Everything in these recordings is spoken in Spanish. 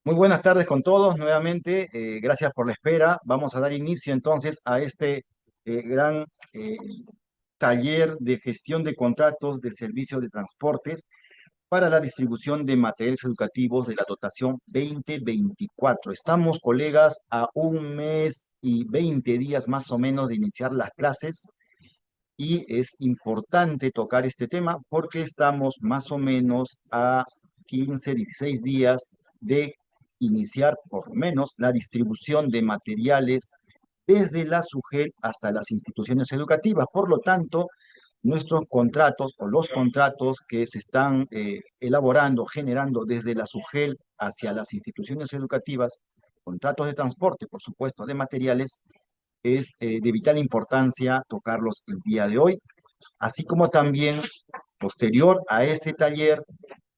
Muy buenas tardes con todos nuevamente. Gracias por la espera. Vamos a dar inicio entonces a este gran taller de gestión de contratos de servicios de transportes para la distribución de materiales educativos de la dotación 2024. Estamos, colegas, a un mes y 20 días más o menos de iniciar las clases y es importante tocar este tema porque estamos más o menos a 15, 16 días de iniciar por lo menos la distribución de materiales desde la SUGEL hasta las instituciones educativas. Por lo tanto, nuestros contratos o los contratos que se están elaborando, generando desde la SUGEL hacia las instituciones educativas, contratos de transporte, por supuesto, de materiales, es de vital importancia tocarlos el día de hoy, así como también posterior a este taller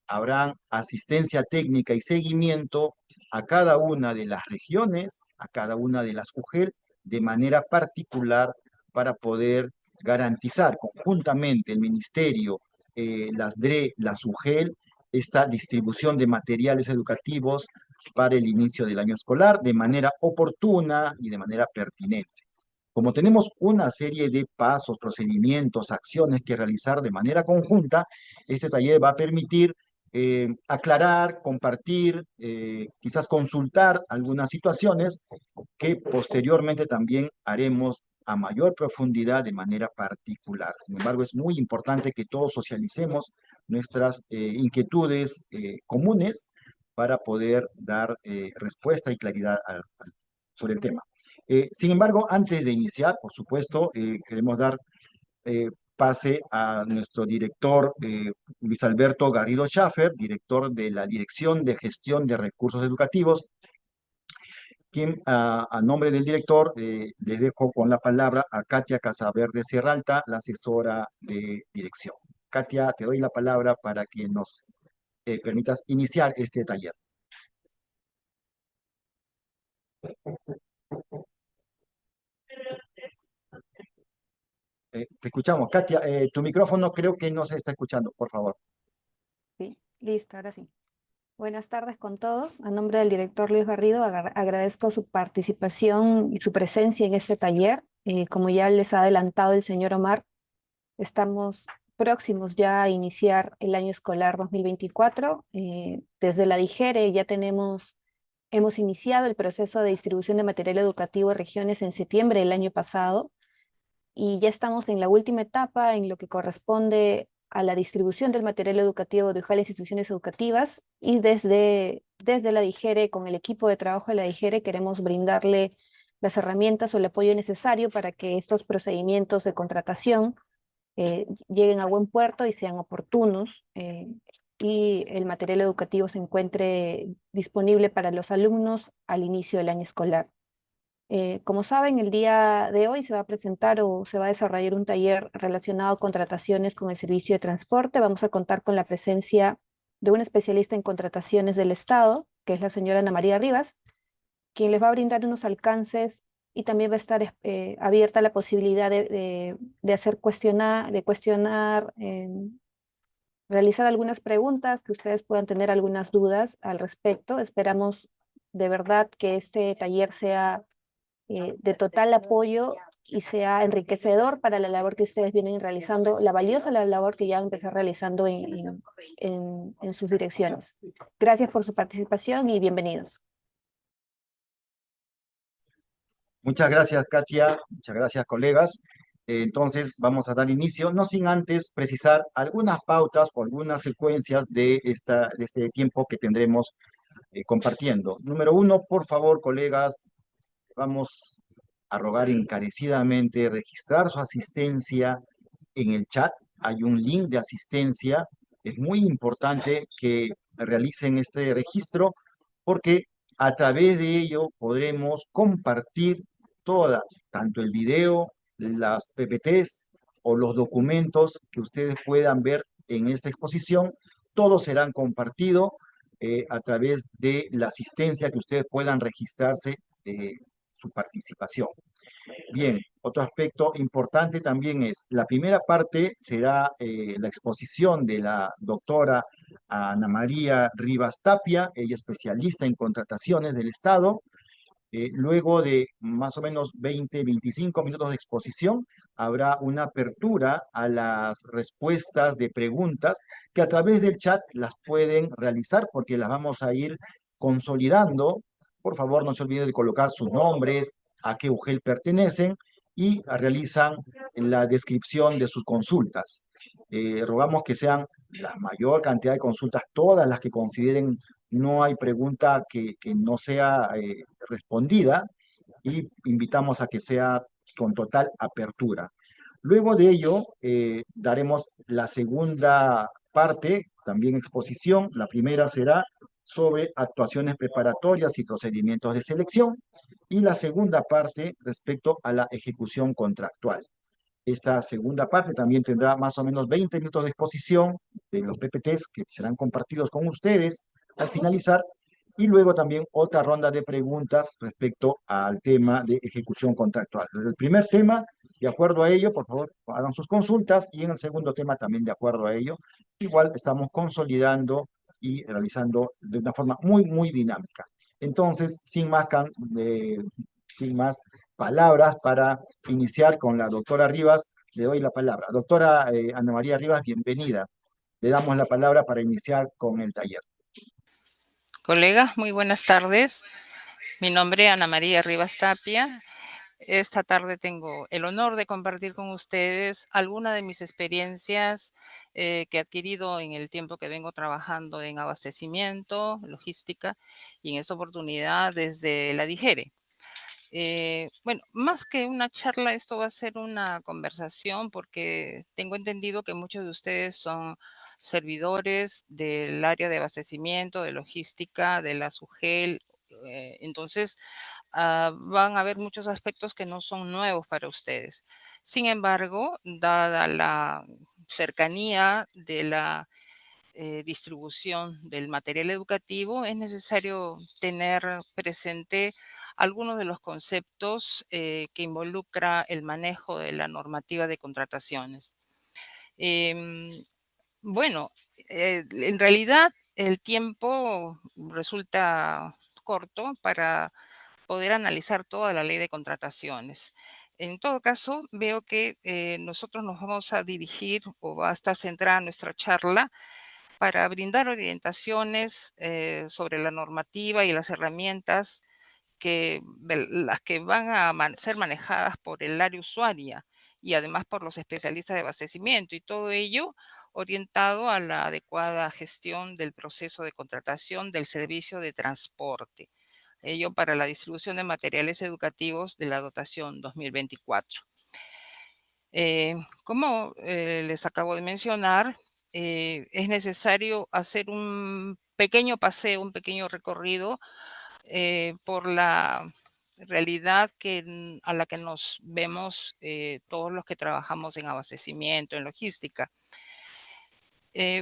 habrán asistencia técnica y seguimiento a cada una de las regiones, a cada una de las UGEL, de manera particular para poder garantizar conjuntamente el Ministerio, las DRE, las UGEL, esta distribución de materiales educativos para el inicio del año escolar de manera oportuna y de manera pertinente. Como tenemos una serie de pasos, procedimientos, acciones que realizar de manera conjunta, este taller va a permitir aclarar, compartir, quizás consultar algunas situaciones que posteriormente también haremos a mayor profundidad de manera particular. Sin embargo, es muy importante que todos socialicemos nuestras inquietudes comunes para poder dar respuesta y claridad sobre el tema. Sin embargo, antes de iniciar, por supuesto, queremos dar pase a nuestro director Luis Alberto Garrido Schaffer, director de la Dirección de Gestión de Recursos Educativos, quien a nombre del director les dejo con la palabra a Katia Casaverde Serralta, la asesora de dirección. Katia, te doy la palabra para que nos permitas iniciar este taller. Te escuchamos. Katia, tu micrófono creo que no se está escuchando, por favor. Sí, listo, ahora sí. Buenas tardes con todos. A nombre del director Luis Garrido, agradezco su participación y su presencia en este taller. Como ya les ha adelantado el señor Omar, estamos próximos ya a iniciar el año escolar 2024. Desde la DIGERE ya hemos iniciado el proceso de distribución de material educativo a regiones en septiembre del año pasado y ya estamos en la última etapa en lo que corresponde a la distribución del material educativo de las instituciones educativas y desde la DIGERE, con el equipo de trabajo de la DIGERE, queremos brindarle las herramientas o el apoyo necesario para que estos procedimientos de contratación lleguen a buen puerto y sean oportunos y el material educativo se encuentre disponible para los alumnos al inicio del año escolar. Como saben, el día de hoy se va a presentar o se va a desarrollar un taller relacionado a contrataciones con el servicio de transporte. Vamos a contar con la presencia de un especialista en contrataciones del Estado, que es la señora Ana María Rivas, quien les va a brindar unos alcances y también va a estar abierta la posibilidad de hacer cuestionar, realizar algunas preguntas que ustedes puedan tener algunas dudas al respecto. Esperamos de verdad que este taller sea de total apoyo y sea enriquecedor para la labor que ustedes vienen realizando, la valiosa labor que ya han empezado realizando en sus direcciones. Gracias por su participación y bienvenidos. Muchas gracias, Katia. Muchas gracias, colegas. Entonces, vamos a dar inicio, no sin antes precisar algunas pautas o algunas secuencias de este tiempo que tendremos compartiendo. Número uno, por favor, colegas, vamos a rogar encarecidamente registrar su asistencia en el chat. Hay un link de asistencia. Es muy importante que realicen este registro porque a través de ello podremos compartir toda, tanto el video, las PPTs o los documentos que ustedes puedan ver en esta exposición. Todos serán compartidos a través de la asistencia que ustedes puedan registrarse su participación. Bien, otro aspecto importante también es, la primera parte será la exposición de la doctora a Ana María Rivas Tapia, ella es especialista en contrataciones del Estado. Luego de más o menos 20, 25 minutos de exposición, habrá una apertura a las respuestas de preguntas que a través del chat las pueden realizar porque las vamos a ir consolidando. Por favor, no se olviden de colocar sus nombres, a qué UGEL pertenecen y realizan la descripción de sus consultas. Rogamos que sean la mayor cantidad de consultas, todas las que consideren no hay pregunta que no sea respondida y invitamos a que sea con total apertura. Luego de ello, daremos la segunda parte, también exposición. La primera será sobre actuaciones preparatorias y procedimientos de selección y la segunda parte respecto a la ejecución contractual. Esta segunda parte también tendrá más o menos 20 minutos de exposición de los PPTs que serán compartidos con ustedes al finalizar y luego también otra ronda de preguntas respecto al tema de ejecución contractual. En el primer tema, de acuerdo a ello, por favor, hagan sus consultas y en el segundo tema también de acuerdo a ello. Igual estamos consolidando y realizando de una forma muy, muy dinámica. Entonces, sin más palabras para iniciar con la doctora Rivas, le doy la palabra. Doctora Ana María Rivas, bienvenida. Le damos la palabra para iniciar con el taller. Colegas, muy buenas tardes. Mi nombre es Ana María Rivas Tapia. Esta tarde tengo el honor de compartir con ustedes algunas de mis experiencias que he adquirido en el tiempo que vengo trabajando en abastecimiento, logística y en esta oportunidad desde la DIGERE. Bueno, más que una charla, esto va a ser una conversación porque tengo entendido que muchos de ustedes son servidores del área de abastecimiento, de logística, de la SUGEL. Entonces, van a haber muchos aspectos que no son nuevos para ustedes. Sin embargo, dada la cercanía de la distribución del material educativo, es necesario tener presente algunos de los conceptos que involucra el manejo de la normativa de contrataciones. Em, bueno, en realidad el tiempo resulta corto para poder analizar toda la ley de contrataciones. En todo caso, veo que nosotros nos vamos a dirigir o va a estar centrada nuestra charla para brindar orientaciones sobre la normativa y las herramientas las que van a ser manejadas por el área usuaria y además por los especialistas de abastecimiento y todo ello orientado a la adecuada gestión del proceso de contratación del servicio de transporte. Ello para la distribución de materiales educativos de la dotación 2024. Como les acabo de mencionar, es necesario hacer un pequeño paseo, un pequeño recorrido por la realidad a la que nos vemos todos los que trabajamos en abastecimiento, en logística.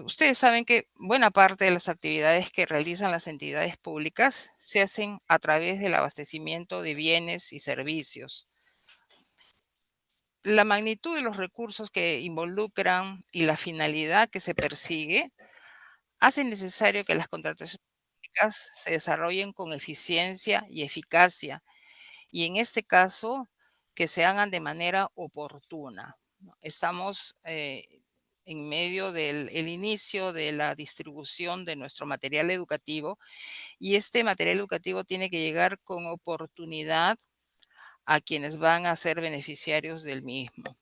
Ustedes saben que buena parte de las actividades que realizan las entidades públicas se hacen a través del abastecimiento de bienes y servicios. La magnitud de los recursos que involucran y la finalidad que se persigue hace necesario que las contrataciones públicas se desarrollen con eficiencia y eficacia, y en este caso, que se hagan de manera oportuna, ¿no? Estamos en medio del el inicio de la distribución de nuestro material educativo y este material educativo tiene que llegar con oportunidad a quienes van a ser beneficiarios del mismo.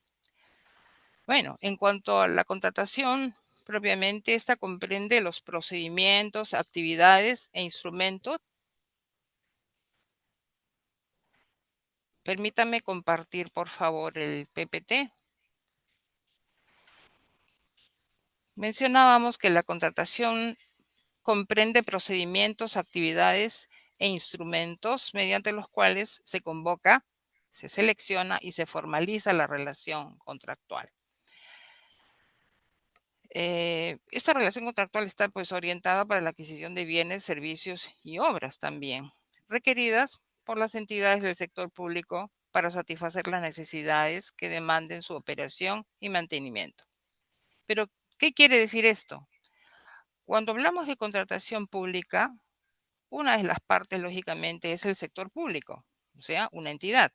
Bueno, en cuanto a la contratación, propiamente esta comprende los procedimientos, actividades e instrumentos. Permítame compartir, por favor, el PPT. Mencionábamos que la contratación comprende procedimientos, actividades e instrumentos mediante los cuales se convoca, se selecciona y se formaliza la relación contractual. Esta relación contractual está pues orientada para la adquisición de bienes, servicios y obras también, requeridas por las entidades del sector público para satisfacer las necesidades que demanden su operación y mantenimiento. Pero, ¿qué quiere decir esto? Cuando hablamos de contratación pública, una de las partes, lógicamente, es el sector público, o sea, una entidad.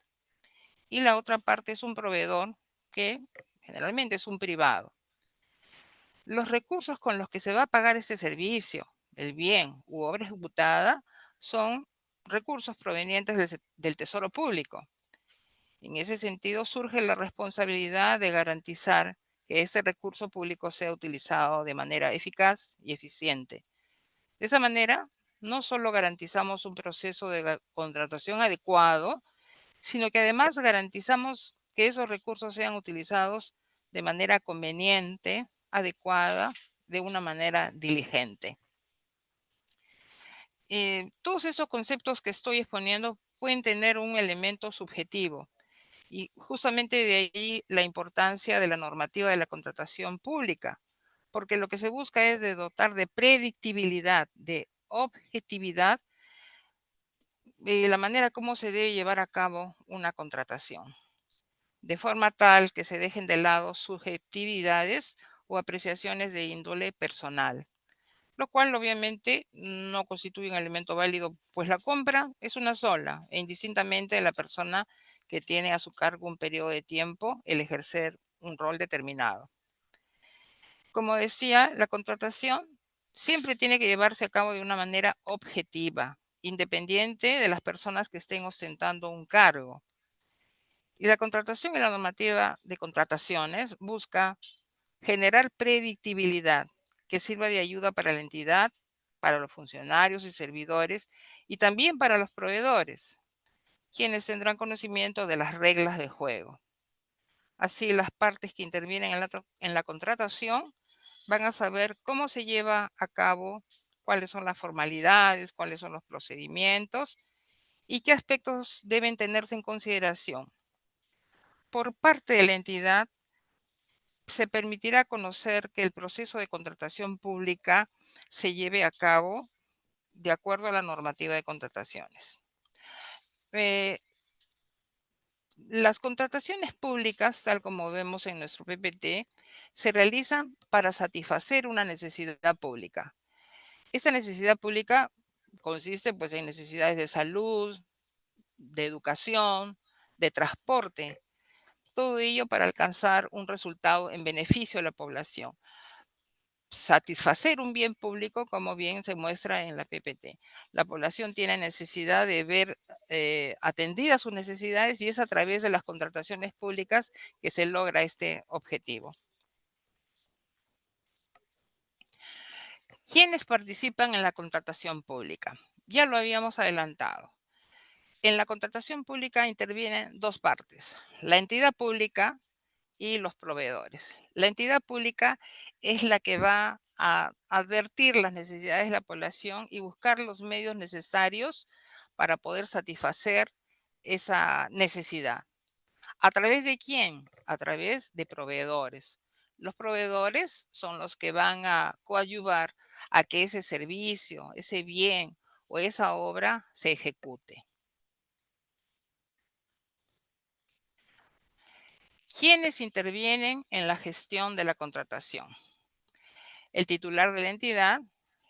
Y la otra parte es un proveedor que generalmente es un privado. Los recursos con los que se va a pagar ese servicio, el bien u obra ejecutada, son recursos provenientes del Tesoro Público. En ese sentido, surge la responsabilidad de garantizar que ese recurso público sea utilizado de manera eficaz y eficiente. De esa manera, no solo garantizamos un proceso de contratación adecuado, sino que además garantizamos que esos recursos sean utilizados de manera conveniente, adecuada, de una manera diligente. Todos esos conceptos que estoy exponiendo pueden tener un elemento subjetivo y justamente de ahí la importancia de la normativa de la contratación pública, porque lo que se busca es de dotar de predictibilidad, de objetividad, la manera como se debe llevar a cabo una contratación, de forma tal que se dejen de lado subjetividades o apreciaciones de índole personal, lo cual obviamente no constituye un elemento válido, pues la compra es una sola e indistintamente de la persona que tiene a su cargo un periodo de tiempo el ejercer un rol determinado. Como decía, la contratación siempre tiene que llevarse a cabo de una manera objetiva, independiente de las personas que estén ostentando un cargo. Y la contratación y la normativa de contrataciones busca generar predictibilidad que sirva de ayuda para la entidad, para los funcionarios y servidores y también para los proveedores, quienes tendrán conocimiento de las reglas de juego. Así, las partes que intervienen en la contratación van a saber cómo se lleva a cabo, cuáles son las formalidades, cuáles son los procedimientos y qué aspectos deben tenerse en consideración. Por parte de la entidad, se permitirá conocer que el proceso de contratación pública se lleve a cabo de acuerdo a la normativa de contrataciones. Las contrataciones públicas, tal como vemos en nuestro PPT, se realizan para satisfacer una necesidad pública. Esta necesidad pública consiste pues, en necesidades de salud, de educación, de transporte, todo ello para alcanzar un resultado en beneficio de la población. Satisfacer un bien público, como bien se muestra en la PPT. La población tiene necesidad de ver atendidas sus necesidades y es a través de las contrataciones públicas que se logra este objetivo. ¿Quiénes participan en la contratación pública? Ya lo habíamos adelantado. En la contratación pública intervienen dos partes, la entidad pública y los proveedores. La entidad pública es la que va a advertir las necesidades de la población y buscar los medios necesarios para poder satisfacer esa necesidad. ¿A través de quién? A través de proveedores. Los proveedores son los que van a coadyuvar a que ese servicio, ese bien o esa obra se ejecute. ¿Quiénes intervienen en la gestión de la contratación? El titular de la entidad,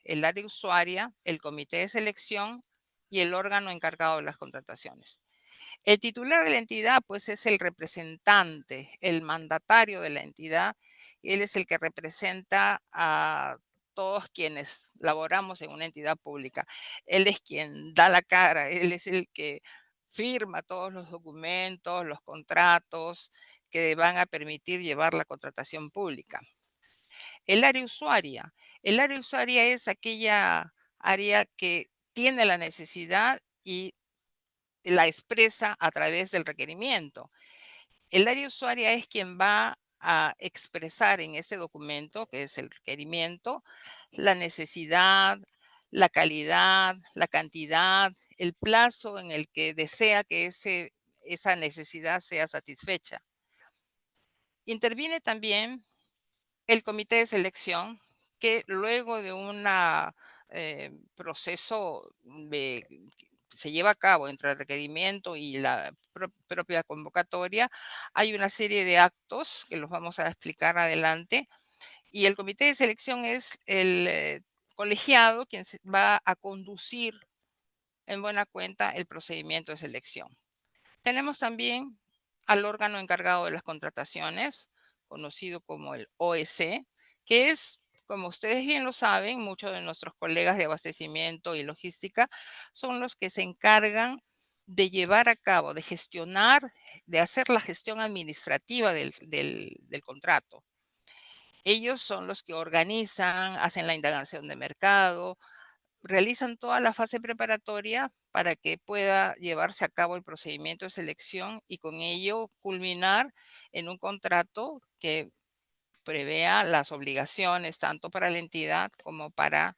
el área usuaria, el comité de selección y el órgano encargado de las contrataciones. El titular de la entidad, pues, es el representante, el mandatario de la entidad. Él es el que representa a todos quienes laboramos en una entidad pública. Él es quien da la cara, él es el que firma todos los documentos, los contratos que van a permitir llevar la contratación pública. El área usuaria. El área usuaria es aquella área que tiene la necesidad y la expresa a través del requerimiento. El área usuaria es quien va a expresar en ese documento, que es el requerimiento, la necesidad, la calidad, la cantidad, el plazo en el que desea que esa necesidad sea satisfecha. Interviene también el comité de selección, que luego de un proceso se lleva a cabo entre el requerimiento y la propia convocatoria, hay una serie de actos que los vamos a explicar adelante. Y el comité de selección es el colegiado quien va a conducir en buena cuenta el procedimiento de selección. Tenemos también al órgano encargado de las contrataciones, conocido como el OEC, que es, como ustedes bien lo saben, muchos de nuestros colegas de abastecimiento y logística son los que se encargan de llevar a cabo, de gestionar, de hacer la gestión administrativa del contrato. Ellos son los que organizan, hacen la indagación de mercado, realizan toda la fase preparatoria para que pueda llevarse a cabo el procedimiento de selección y con ello culminar en un contrato que prevea las obligaciones tanto para la entidad como para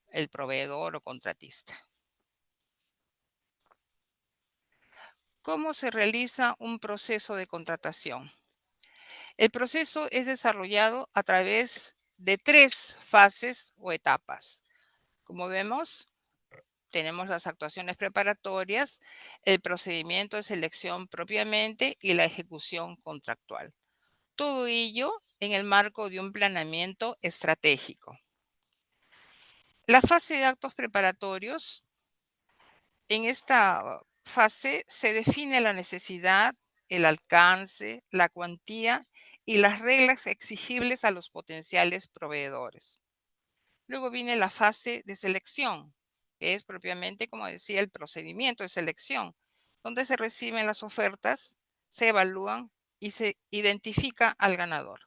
el proveedor o contratista. ¿Cómo se realiza un proceso de contratación? El proceso es desarrollado a través de 3 fases o etapas. Como vemos, tenemos las actuaciones preparatorias, el procedimiento de selección propiamente y la ejecución contractual. Todo ello en el marco de un planeamiento estratégico. La fase de actos preparatorios, en esta fase se define la necesidad, el alcance, la cuantía y las reglas exigibles a los potenciales proveedores. Luego viene la fase de selección, que es propiamente, como decía, el procedimiento de selección, donde se reciben las ofertas, se evalúan y se identifica al ganador.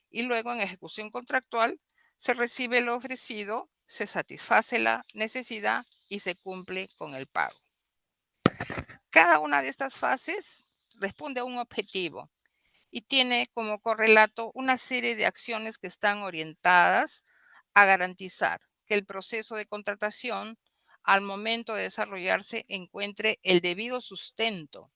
Y luego en ejecución contractual se recibe lo ofrecido, se satisface la necesidad y se cumple con el pago. Cada una de estas fases responde a un objetivo y tiene como correlato una serie de acciones que están orientadas a garantizar que el proceso de contratación al momento de desarrollarse encuentre el debido sustento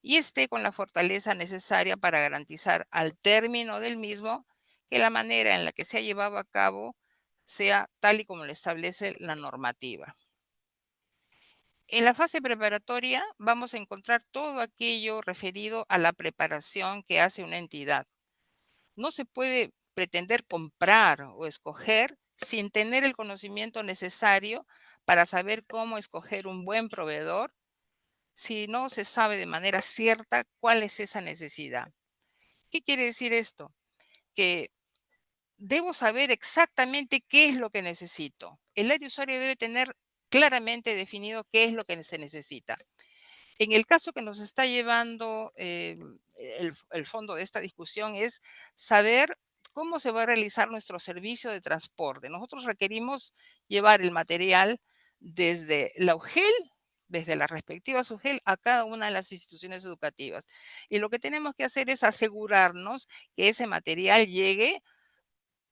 y esté con la fortaleza necesaria para garantizar al término del mismo que la manera en la que se ha llevado a cabo sea tal y como lo establece la normativa. En la fase preparatoria vamos a encontrar todo aquello referido a la preparación que hace una entidad. No se puede pretender comprar o escoger sin tener el conocimiento necesario para saber cómo escoger un buen proveedor si no se sabe de manera cierta cuál es esa necesidad. ¿Qué quiere decir esto? Que debo saber exactamente qué es lo que necesito. El área usuario debe tener claramente definido qué es lo que se necesita. En el caso que nos está llevando el fondo de esta discusión es saber cómo se va a realizar nuestro servicio de transporte. Nosotros requerimos llevar el material desde la UGEL, desde la respectiva SUGEL, a cada una de las instituciones educativas. Y lo que tenemos que hacer es asegurarnos que ese material llegue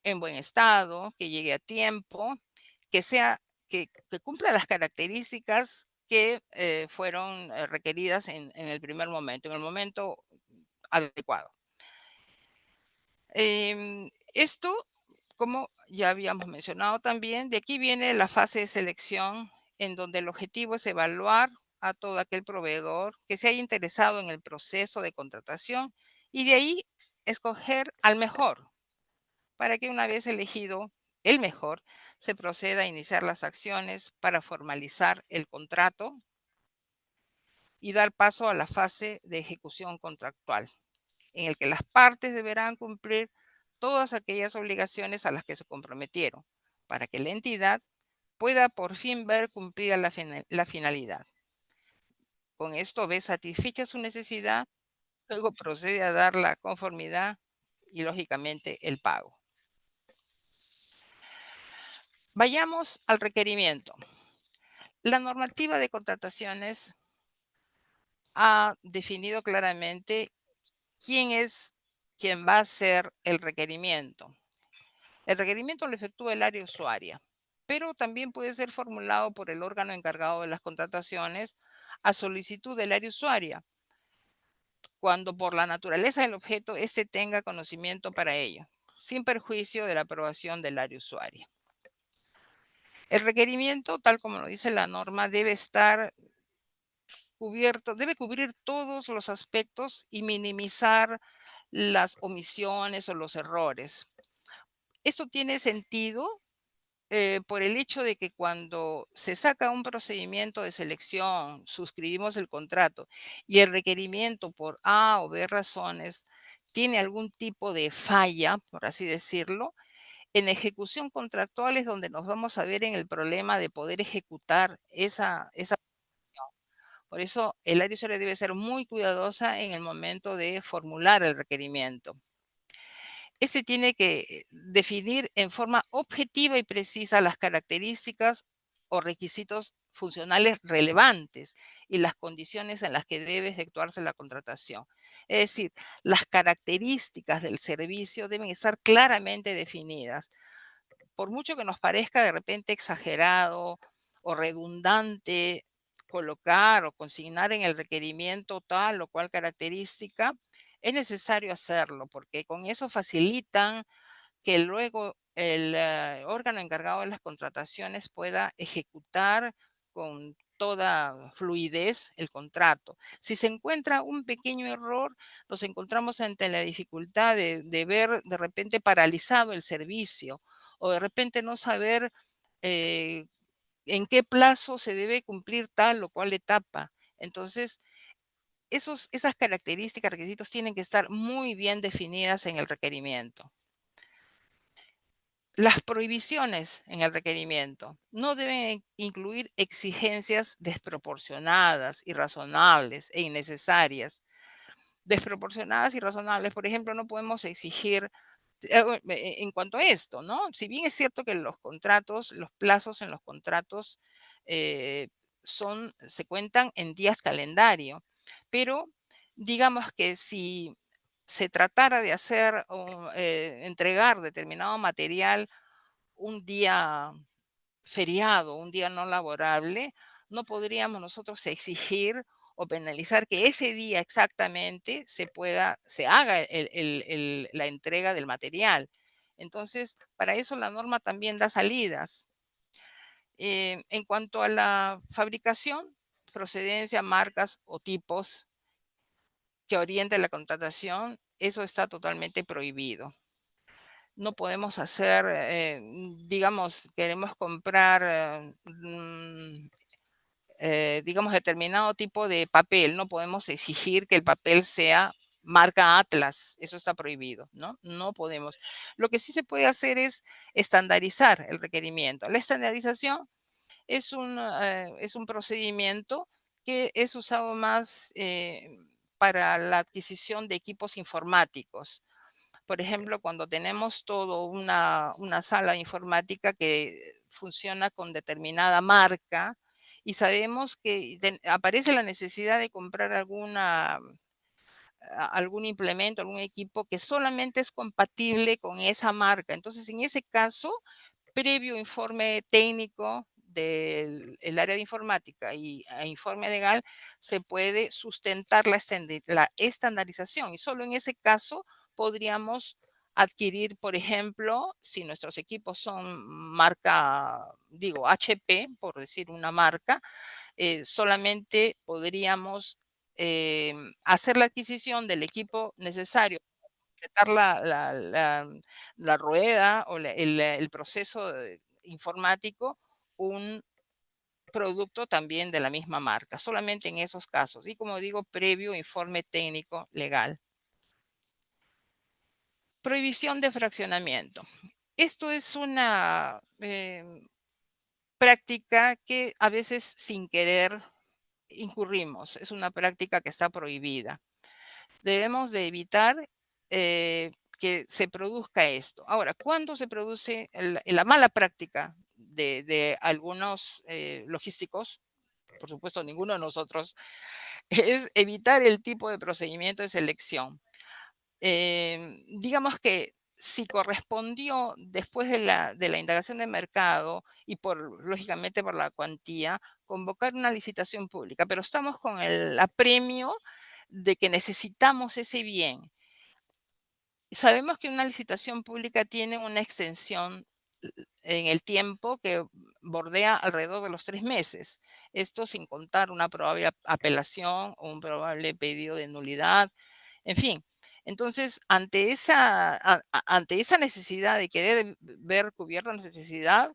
en buen estado, que llegue a tiempo, que cumpla las características que fueron requeridas en el primer momento, en el momento adecuado. Esto, como ya habíamos mencionado también, de aquí viene la fase de selección, en donde el objetivo es evaluar a todo aquel proveedor que se haya interesado en el proceso de contratación y de ahí escoger al mejor, para que una vez elegido el mejor, se proceda a iniciar las acciones para formalizar el contrato y dar paso a la fase de ejecución contractual, en el que las partes deberán cumplir todas aquellas obligaciones a las que se comprometieron, para que la entidad pueda por fin ver cumplida la finalidad. Con esto ve satisfecha su necesidad, luego procede a dar la conformidad y lógicamente el pago. Vayamos al requerimiento. La normativa de contrataciones ha definido claramente quién es quien va a hacer el requerimiento. El requerimiento lo efectúa el área usuaria, pero también puede ser formulado por el órgano encargado de las contrataciones a solicitud del área usuaria, cuando por la naturaleza del objeto éste tenga conocimiento para ello, sin perjuicio de la aprobación del área usuaria. El requerimiento, tal como lo dice la norma, debe estar cubierto, debe cubrir todos los aspectos y minimizar las omisiones o los errores. Esto tiene sentido por el hecho de que cuando se saca un procedimiento de selección, suscribimos el contrato y el requerimiento por A o B razones tiene algún tipo de falla, por así decirlo, en ejecución contractual es donde nos vamos a ver en el problema de poder ejecutar esa. Por eso el área usuaria debe ser muy cuidadosa en el momento de formular el requerimiento. Ese tiene que definir en forma objetiva y precisa las características o requisitos funcionales relevantes y las condiciones en las que debe efectuarse la contratación. Es decir, las características del servicio deben estar claramente definidas. Por mucho que nos parezca de repente exagerado o redundante colocar o consignar en el requerimiento tal o cual característica, es necesario hacerlo porque con eso facilitan que luego el órgano encargado de las contrataciones pueda ejecutar con toda fluidez el contrato. Si se encuentra un pequeño error, nos encontramos ante la dificultad de ver de repente paralizado el servicio o de repente no saber eh, en qué plazo se debe cumplir tal o cual etapa. Entonces, esas características, requisitos tienen que estar muy bien definidas en el requerimiento. Las prohibiciones en el requerimiento no deben incluir exigencias desproporcionadas, irrazonables e innecesarias. Desproporcionadas y razonables, por ejemplo, no podemos exigir en cuanto a esto, ¿no? Si bien es cierto que los contratos, los plazos en los contratos eh, se cuentan en días calendario, pero digamos que si se tratara de hacer o entregar determinado material un día feriado, un día no laborable, no podríamos nosotros exigir o penalizar que ese día exactamente se haga la entrega del material. Entonces, para eso la norma también da salidas. En cuanto a la fabricación, procedencia, marcas o tipos que orienten la contratación, eso está totalmente prohibido. No podemos hacer, digamos, queremos comprar, digamos, determinado tipo de papel. No podemos exigir que el papel sea marca Atlas. Eso está prohibido, ¿no? No podemos. Lo que sí se puede hacer es estandarizar el requerimiento. La estandarización es un procedimiento que es usado más para la adquisición de equipos informáticos. Por ejemplo, cuando tenemos todo una sala informática que funciona con determinada marca y sabemos que aparece la necesidad de comprar algún implemento, algún equipo que solamente es compatible con esa marca. Entonces, en ese caso, previo informe técnico del área de informática e informe legal, se puede sustentar la estandarización y solo en ese caso podríamos adquirir, por ejemplo, si nuestros equipos son marca, digo, HP, por decir una marca, solamente podríamos hacer la adquisición del equipo necesario completar la rueda o el proceso informático, un producto también de la misma marca, solamente en esos casos. Y como digo, previo informe técnico legal. Prohibición de fraccionamiento. Esto es una práctica que a veces sin querer incurrimos. Es una práctica que está prohibida. Debemos de evitar que se produzca esto. Ahora, ¿cuándo se produce la mala práctica de algunos logísticos? Por supuesto, ninguno de nosotros, es evitar el tipo de procedimiento de selección. Digamos que si correspondió después de la indagación de mercado y lógicamente por la cuantía, convocar una licitación pública, pero estamos con el apremio de que necesitamos ese bien. Sabemos que una licitación pública tiene una extensión en el tiempo que bordea alrededor de los 3 meses. Esto sin contar una probable apelación o un probable pedido de nulidad, en fin. Entonces, ante esa necesidad de querer ver cubierta la necesidad,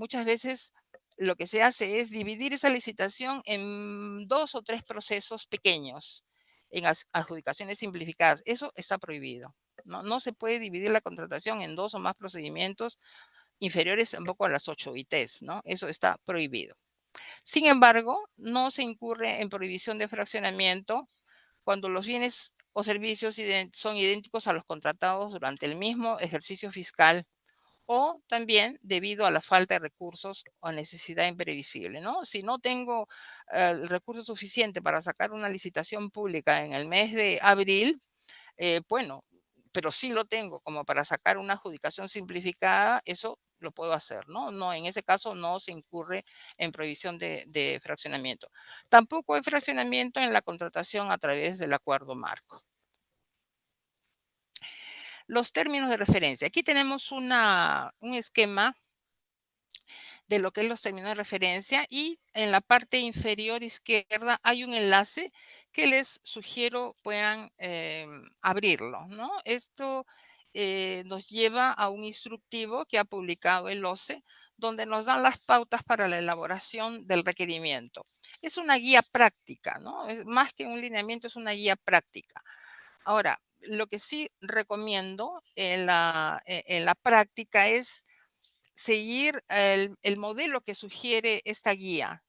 muchas veces lo que se hace es dividir esa licitación en 2 o 3 procesos pequeños, en adjudicaciones simplificadas. Eso está prohibido. No se puede dividir la contratación en 2 o más procedimientos inferiores tampoco a las 8 ITs, ¿no? Eso está prohibido. Sin embargo, no se incurre en prohibición de fraccionamiento cuando los bienes o servicios son idénticos a los contratados durante el mismo ejercicio fiscal o también debido a la falta de recursos o necesidad imprevisible, ¿no? Si no tengo el recurso suficiente para sacar una licitación pública en el mes de abril, bueno, pero sí lo tengo como para sacar una adjudicación simplificada, eso lo puedo hacer, ¿no? No, en ese caso no se incurre en prohibición de fraccionamiento. Tampoco hay fraccionamiento en la contratación a través del acuerdo marco. Los términos de referencia. Aquí tenemos un esquema de lo que es los términos de referencia y en la parte inferior izquierda hay un enlace que les sugiero puedan abrirlo, ¿no? Esto nos lleva a un instructivo que ha publicado el OCE, donde nos dan las pautas para la elaboración del requerimiento. Es una guía práctica, ¿no? Es más que un lineamiento, es una guía práctica. Ahora, lo que sí recomiendo en la práctica es seguir el modelo que sugiere esta guía.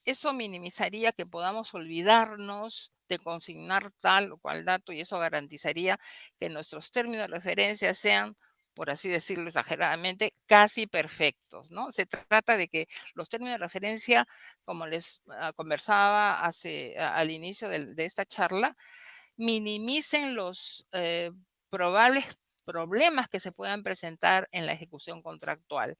Eso minimizaría que podamos olvidarnos de consignar tal o cual dato y eso garantizaría que nuestros términos de referencia sean, por así decirlo exageradamente, casi perfectos, ¿no? Se trata de que los términos de referencia, como les conversaba al inicio de esta charla, minimicen los probables problemas que se puedan presentar en la ejecución contractual.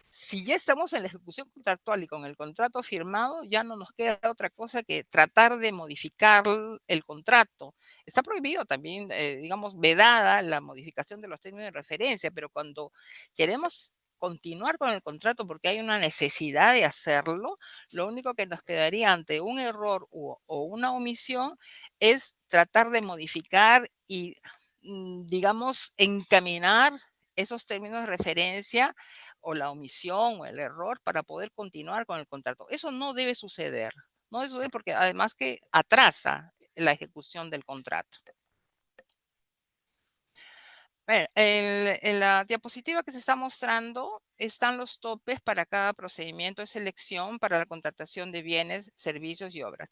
Si ya estamos en la ejecución contractual y con el contrato firmado, ya no nos queda otra cosa que tratar de modificar el contrato. Está prohibido también, digamos, vedada la modificación de los términos de referencia, pero cuando queremos continuar con el contrato porque hay una necesidad de hacerlo, lo único que nos quedaría ante un error o una omisión es tratar de modificar y, digamos, encaminar esos términos de referencia o la omisión o el error para poder continuar con el contrato. Eso no debe suceder. No debe suceder porque además que atrasa la ejecución del contrato. Bueno, en la diapositiva que se está mostrando están los topes para cada procedimiento de selección para la contratación de bienes, servicios y obras.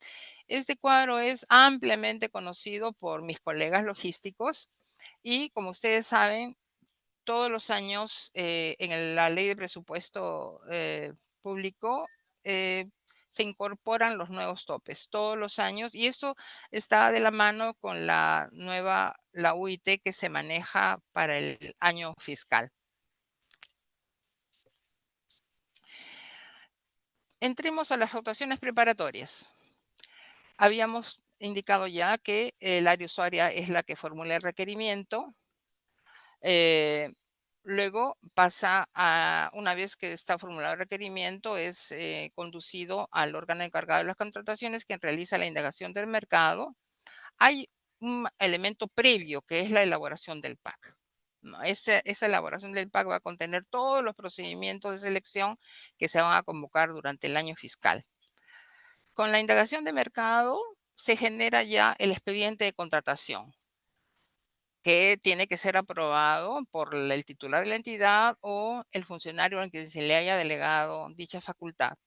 Este cuadro es ampliamente conocido por mis colegas logísticos y, como ustedes saben, todos los años en la ley de presupuesto público se incorporan los nuevos topes todos los años y eso está de la mano con la UIT que se maneja para el año fiscal. Entremos a las actuaciones preparatorias. Habíamos indicado ya que el área usuaria es la que formula el requerimiento. Luego pasa una vez que está formulado el requerimiento, es conducido al órgano encargado de las contrataciones quien realiza la indagación del mercado. Hay un elemento previo que es la elaboración del PAC, ¿no? Esa elaboración del PAC va a contener todos los procedimientos de selección que se van a convocar durante el año fiscal. Con la indagación de mercado se genera ya el expediente de contratación, que tiene que ser aprobado por el titular de la entidad o el funcionario al que se le haya delegado dicha facultad.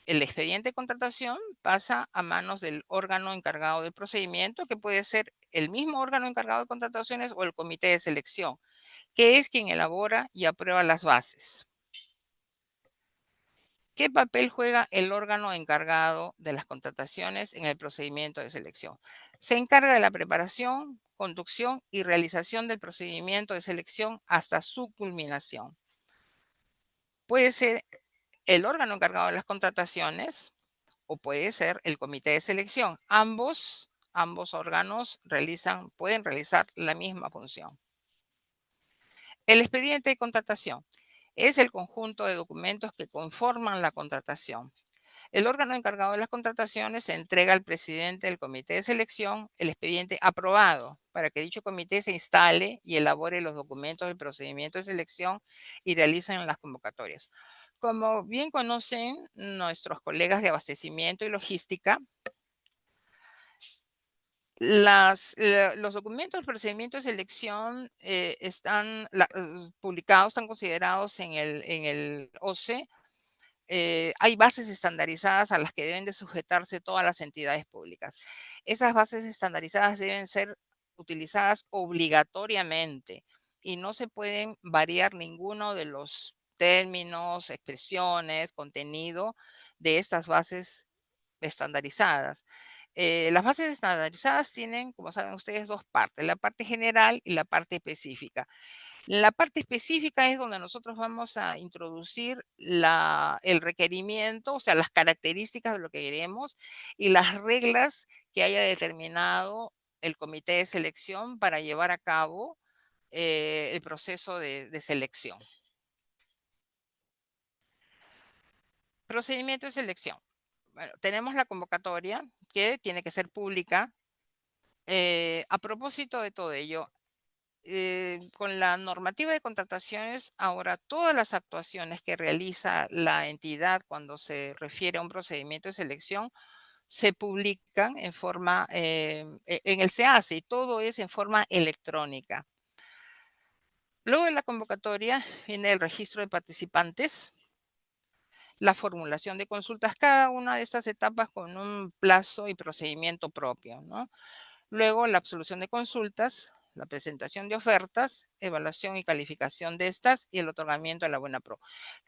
El expediente de contratación pasa a manos del órgano encargado del procedimiento, que puede ser el mismo órgano encargado de contrataciones o el comité de selección, que es quien elabora y aprueba las bases. ¿Qué papel juega el órgano encargado de las contrataciones en el procedimiento de selección? Se encarga de la preparación, conducción y realización del procedimiento de selección hasta su culminación. Puede ser el órgano encargado de las contrataciones o puede ser el comité de selección. Ambos órganos pueden realizar la misma función. El expediente de contratación es el conjunto de documentos que conforman la contratación. El órgano encargado de las contrataciones entrega al presidente del comité de selección el expediente aprobado para que dicho comité se instale y elabore los documentos del procedimiento de selección y realicen las convocatorias. Como bien conocen nuestros colegas de abastecimiento y logística, los documentos del procedimiento de selección están publicados, están considerados en el OCE. Hay bases estandarizadas a las que deben de sujetarse todas las entidades públicas. Esas bases estandarizadas deben ser utilizadas obligatoriamente y no se pueden variar ninguno de los términos, expresiones, contenido de estas bases estandarizadas. Las bases estandarizadas tienen, como saben ustedes, dos partes, la parte general y la parte específica. La parte específica es donde nosotros vamos a introducir el requerimiento, o sea, las características de lo que queremos y las reglas que haya determinado el comité de selección para llevar a cabo el proceso de selección. Procedimiento de selección. Bueno, tenemos la convocatoria que tiene que ser pública. A propósito de todo ello, con la normativa de contrataciones, ahora todas las actuaciones que realiza la entidad cuando se refiere a un procedimiento de selección se publican en forma, en el SEACE, y todo es en forma electrónica. Luego de la convocatoria viene el registro de participantes, la formulación de consultas, cada una de estas etapas con un plazo y procedimiento propio, ¿no? Luego, la absolución de consultas, la presentación de ofertas, evaluación y calificación de estas y el otorgamiento de la buena pro.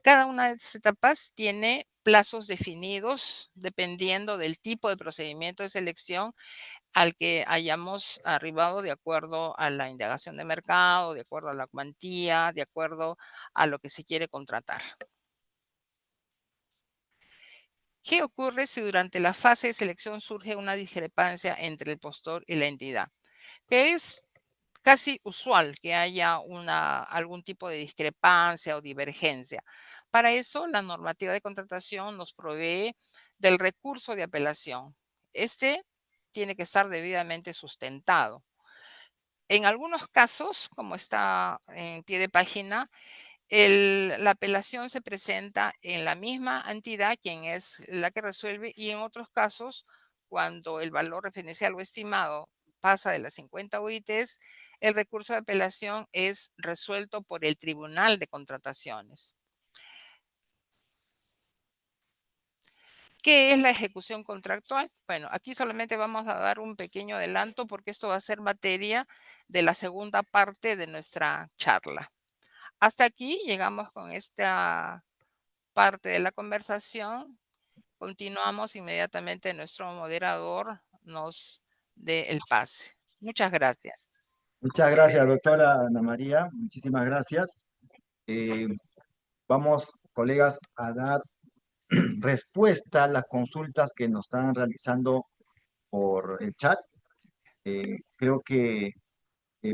Cada una de estas etapas tiene plazos definidos dependiendo del tipo de procedimiento de selección al que hayamos arribado de acuerdo a la indagación de mercado, de acuerdo a la cuantía, de acuerdo a lo que se quiere contratar. ¿Qué ocurre si durante la fase de selección surge una discrepancia entre el postor y la entidad? Que es casi usual que haya algún tipo de discrepancia o divergencia. Para eso, la normativa de contratación nos provee del recurso de apelación. Este tiene que estar debidamente sustentado. En algunos casos, como está en pie de página, la apelación se presenta en la misma entidad, quien es la que resuelve, y en otros casos, cuando el valor referencial o estimado pasa de las 50 UITs, el recurso de apelación es resuelto por el Tribunal de Contrataciones. ¿Qué es la ejecución contractual? Bueno, aquí solamente vamos a dar un pequeño adelanto porque esto va a ser materia de la segunda parte de nuestra charla. Hasta aquí llegamos con esta parte de la conversación. Continuamos inmediatamente, nuestro moderador nos dé el pase. Muchas gracias. Muchas gracias, doctora Ana María. Muchísimas gracias. Eh, Vamos, colegas, a dar respuesta a las consultas que nos están realizando por el chat. Creo que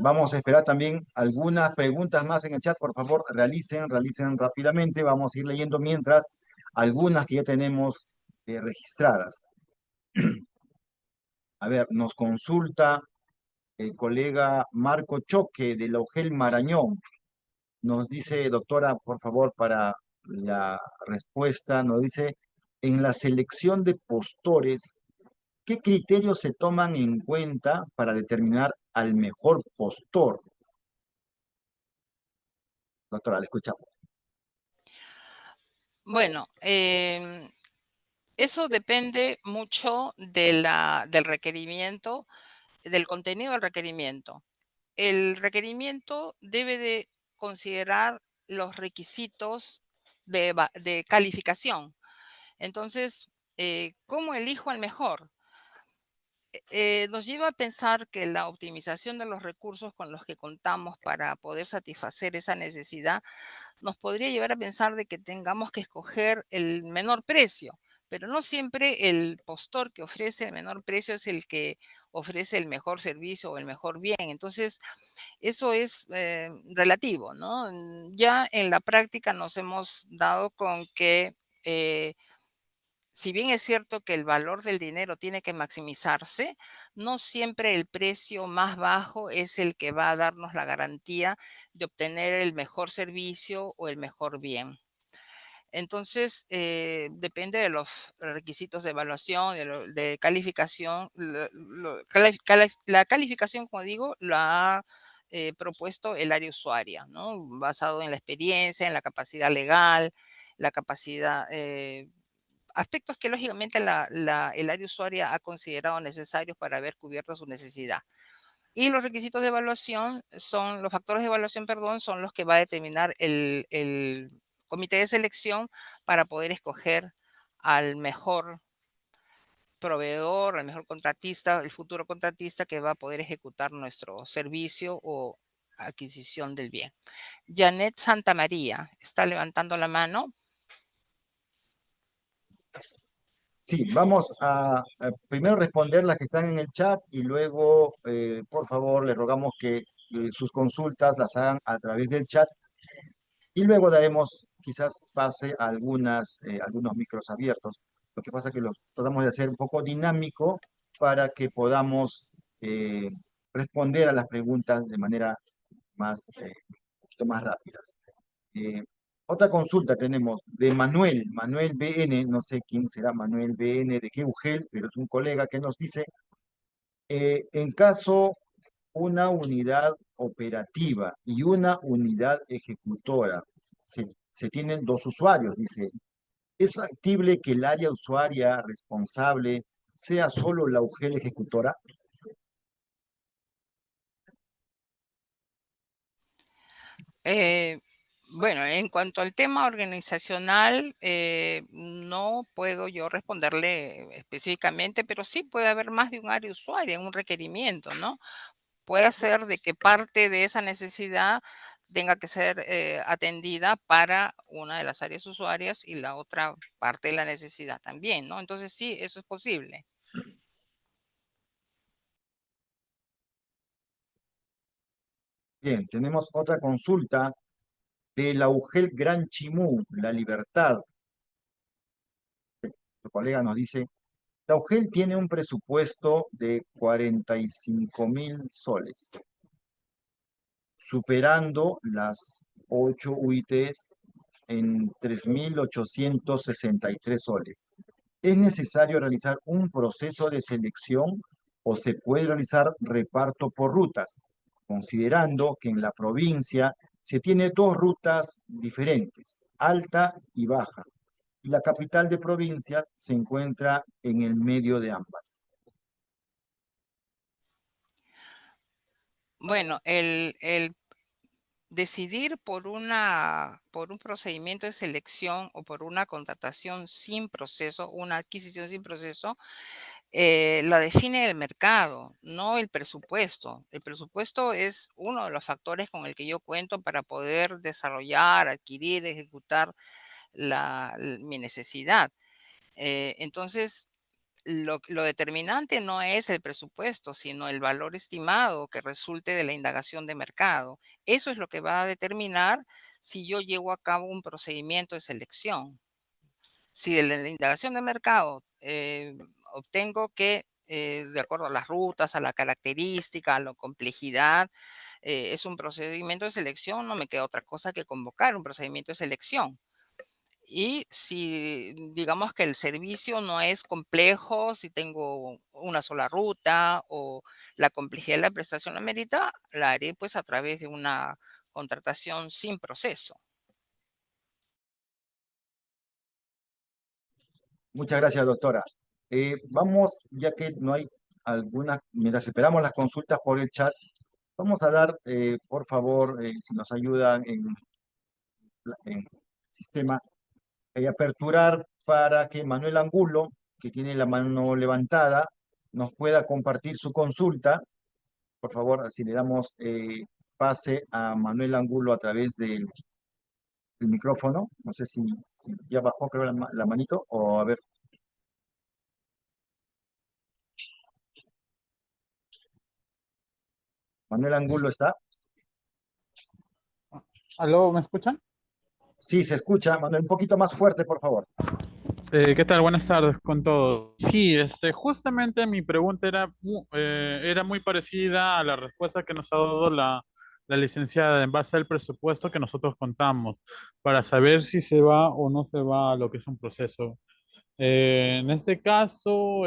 vamos a esperar también algunas preguntas más en el chat. Por favor, realicen rápidamente. Vamos a ir leyendo mientras algunas que ya tenemos registradas. A ver, nos consulta el colega Marco Choque de la UGEL Marañón. Nos dice, doctora, por favor, para la respuesta, nos dice, en la selección de postores, ¿qué criterios se toman en cuenta para determinar al mejor postor? Doctora, le escuchamos. Bueno, eso depende mucho del requerimiento, del contenido del requerimiento. El requerimiento debe de considerar los requisitos de calificación. Entonces, ¿cómo elijo al mejor? Nos lleva a pensar que la optimización de los recursos con los que contamos para poder satisfacer esa necesidad nos podría llevar a pensar de que tengamos que escoger el menor precio, pero no siempre el postor que ofrece el menor precio es el que ofrece el mejor servicio o el mejor bien. Entonces, eso es relativo, ¿no? Ya en la práctica nos hemos dado con que si bien es cierto que el valor del dinero tiene que maximizarse, no siempre el precio más bajo es el que va a darnos la garantía de obtener el mejor servicio o el mejor bien. Entonces, depende de los requisitos de evaluación, de calificación. La calificación, como digo, la ha propuesto el área usuaria, ¿no? Basado en la experiencia, en la capacidad legal, la capacidad, aspectos que lógicamente el área usuaria ha considerado necesarios para haber cubierto su necesidad. Y los requisitos de evaluación son, los factores de evaluación, perdón, son los que va a determinar el comité de selección para poder escoger al mejor proveedor, al mejor contratista, el futuro contratista que va a poder ejecutar nuestro servicio o adquisición del bien. Janet Santamaría está levantando la mano. Sí, vamos a primero responder las que están en el chat y luego, por favor, les rogamos que sus consultas las hagan a través del chat y luego daremos quizás pase a algunos micros abiertos. Lo que pasa es que lo tratamos de hacer un poco dinámico para que podamos eh, responder a las preguntas de manera un poquito más rápidas. Eh, Otra consulta tenemos de Manuel BN, no sé quién será Manuel BN de qué UGEL, pero es un colega que nos dice, en caso una unidad operativa y una unidad ejecutora, se tienen dos usuarios, dice, ¿es factible que el área usuaria responsable sea solo la UGEL ejecutora? Eh, bueno, en cuanto al tema organizacional, no puedo yo responderle específicamente, pero sí puede haber más de un área usuaria en un requerimiento, ¿no? Puede ser de que parte de esa necesidad tenga que ser atendida para una de las áreas usuarias y la otra parte de la necesidad también, ¿no? Entonces sí, eso es posible. Bien, tenemos otra consulta de la UGEL Gran Chimú, La Libertad. Tu colega nos dice, la UGEL tiene un presupuesto de 45.000 soles, superando las 8 UITs en 3.863 soles. ¿Es necesario realizar un proceso de selección o se puede realizar reparto por rutas, considerando que en la provincia se tiene dos rutas diferentes, alta y baja, y la capital de provincias se encuentra en el medio de ambas? Bueno, el decidir por un procedimiento de selección o por una contratación sin proceso, una adquisición sin proceso, la define el mercado, no el presupuesto. El presupuesto es uno de los factores con el que yo cuento para poder desarrollar, adquirir, ejecutar mi necesidad. Entonces, lo determinante no es el presupuesto, sino el valor estimado que resulte de la indagación de mercado. Eso es lo que va a determinar si yo llevo a cabo un procedimiento de selección. Si de la indagación de mercado obtengo que, de acuerdo a las rutas, a la característica, a la complejidad, es un procedimiento de selección, no me queda otra cosa que convocar un procedimiento de selección. Y si digamos que el servicio no es complejo, si tengo una sola ruta o la complejidad de la prestación la merita, la haré pues a través de una contratación sin proceso. Muchas gracias, doctora. Vamos, ya que no hay algunas, mientras esperamos las consultas por el chat, vamos a dar, por favor, si nos ayudan en el sistema, aperturar para que Manuel Angulo, que tiene la mano levantada, nos pueda compartir su consulta. Por favor, si le damos pase a Manuel Angulo a través del micrófono. No sé si ya bajó, creo, la manito, o a ver. Manuel Angulo está. ¿Aló, me escuchan? Sí, se escucha. Manuel, un poquito más fuerte, por favor. ¿Qué tal? Buenas tardes con todos. Sí, justamente mi pregunta era muy parecida a la respuesta que nos ha dado la licenciada en base al presupuesto que nosotros contamos para saber si se va o no se va a lo que es un proceso. En este caso,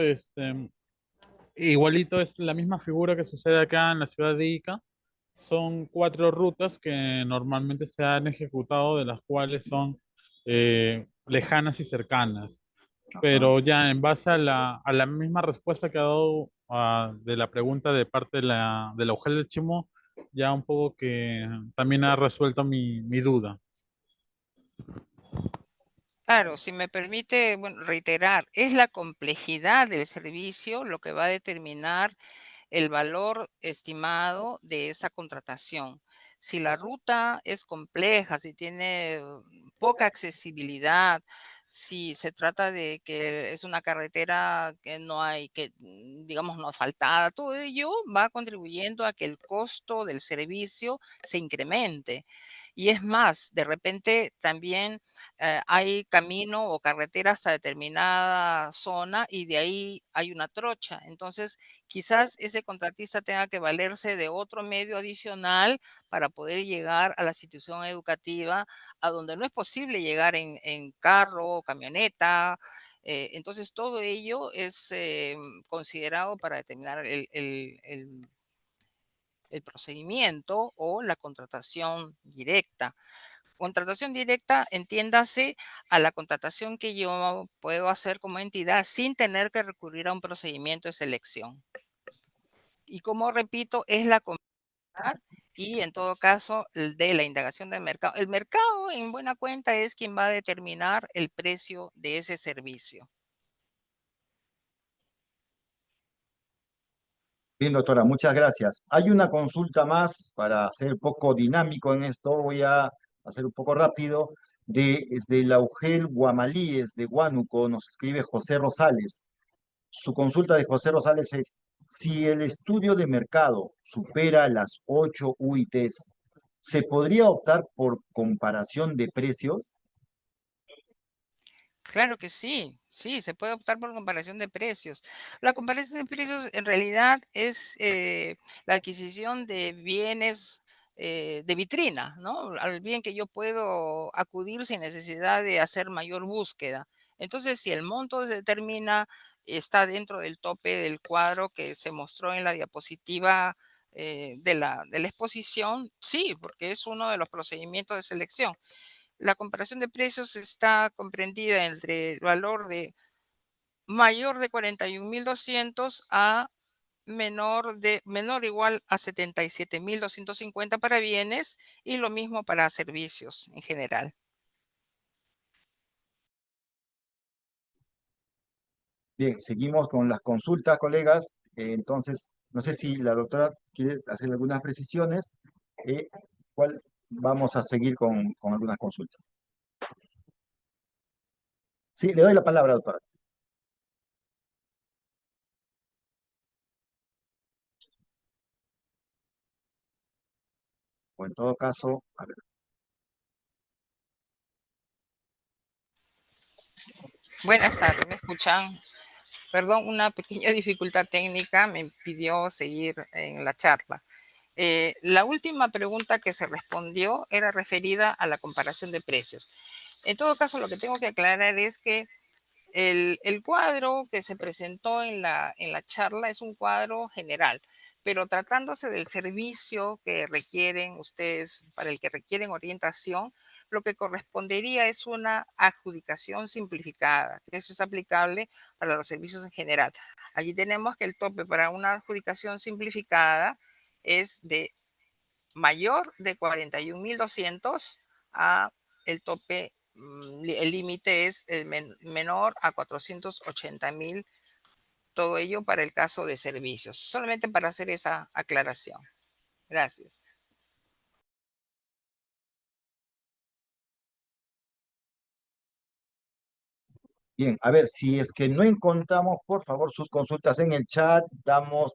igualito es la misma figura que sucede acá en la ciudad de Ica. Son cuatro rutas que normalmente se han ejecutado, de las cuales son lejanas y cercanas, Ajá. pero ya en base a la misma respuesta que ha dado de la pregunta de parte de la UGEL del Chimo, ya un poco que también ha resuelto mi duda. Claro, si me permite, bueno, reiterar, es la complejidad del servicio lo que va a determinar el valor estimado de esa contratación. Si la ruta es compleja, si tiene poca accesibilidad, si se trata de que es una carretera que no hay, que digamos no asfaltada, todo ello va contribuyendo a que el costo del servicio se incremente. Y es más, de repente también hay camino o carretera hasta determinada zona y de ahí hay una trocha. Entonces, quizás ese contratista tenga que valerse de otro medio adicional para poder llegar a la institución educativa, a donde no es posible llegar en carro o camioneta. Entonces, todo ello es considerado para determinar el procedimiento o la contratación directa. Contratación directa, entiéndase a la contratación que yo puedo hacer como entidad sin tener que recurrir a un procedimiento de selección. Y como repito, es la comunidad y en todo caso de la indagación del mercado. El mercado en buena cuenta es quien va a determinar el precio de ese servicio. Bien, doctora, muchas gracias. Hay una consulta más para ser poco dinámico en esto. Voy a hacer un poco rápido. Desde la UGEL Guamalíes de Huánuco nos escribe José Rosales. Su consulta de José Rosales es, si el estudio de mercado supera las 8 UITs, ¿se podría optar por comparación de precios? Claro que sí, sí, se puede optar por comparación de precios. La comparación de precios en realidad es la adquisición de bienes de vitrina, ¿no? Al bien que yo puedo acudir sin necesidad de hacer mayor búsqueda. Entonces, si el monto se determina, está dentro del tope del cuadro que se mostró en la diapositiva de la exposición, sí, porque es uno de los procedimientos de selección. La comparación de precios está comprendida entre el valor de mayor de 41.200 a menor o igual a 77.250 para bienes y lo mismo para servicios en general. Bien, seguimos con las consultas, colegas. Entonces, no sé si la doctora quiere hacer algunas precisiones. Eh, ¿Cuál? Vamos a seguir con algunas consultas. Sí, le doy la palabra, doctora. O en todo caso, a ver. Buenas tardes, ¿me escuchan? Perdón, una pequeña dificultad técnica me impidió seguir en la charla. La última pregunta que se respondió era referida a la comparación de precios. En todo caso, lo que tengo que aclarar es que el cuadro que se presentó en la charla es un cuadro general, pero tratándose del servicio que requieren ustedes, para el que requieren orientación, lo que correspondería es una adjudicación simplificada. Eso es aplicable para los servicios en general. Allí tenemos que el tope para una adjudicación simplificada es de mayor de 41.200 a el tope, el límite es el menor a 480.000, todo ello para el caso de servicios. Solamente para hacer esa aclaración. Gracias. Bien, a ver, si es que no encontramos, por favor, sus consultas en el chat, damos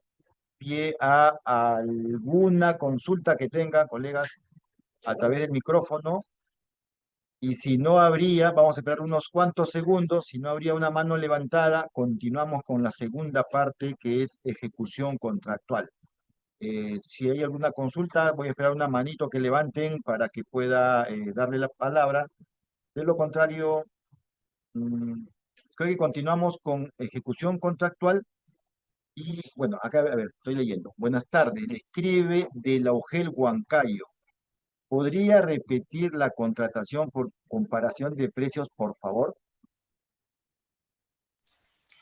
pie a alguna consulta que tengan, colegas, a través del micrófono. Y si no habría, vamos a esperar unos cuantos segundos, si no habría una mano levantada, continuamos con la segunda parte que es ejecución contractual. Si hay alguna consulta, voy a esperar una manito que levanten para que pueda darle la palabra. De lo contrario, mm, creo que continuamos con ejecución contractual. Y bueno, acá, a ver, estoy leyendo. Buenas tardes, le escribe de la Ugel Huancayo. ¿Podría repetir la contratación por comparación de precios, por favor?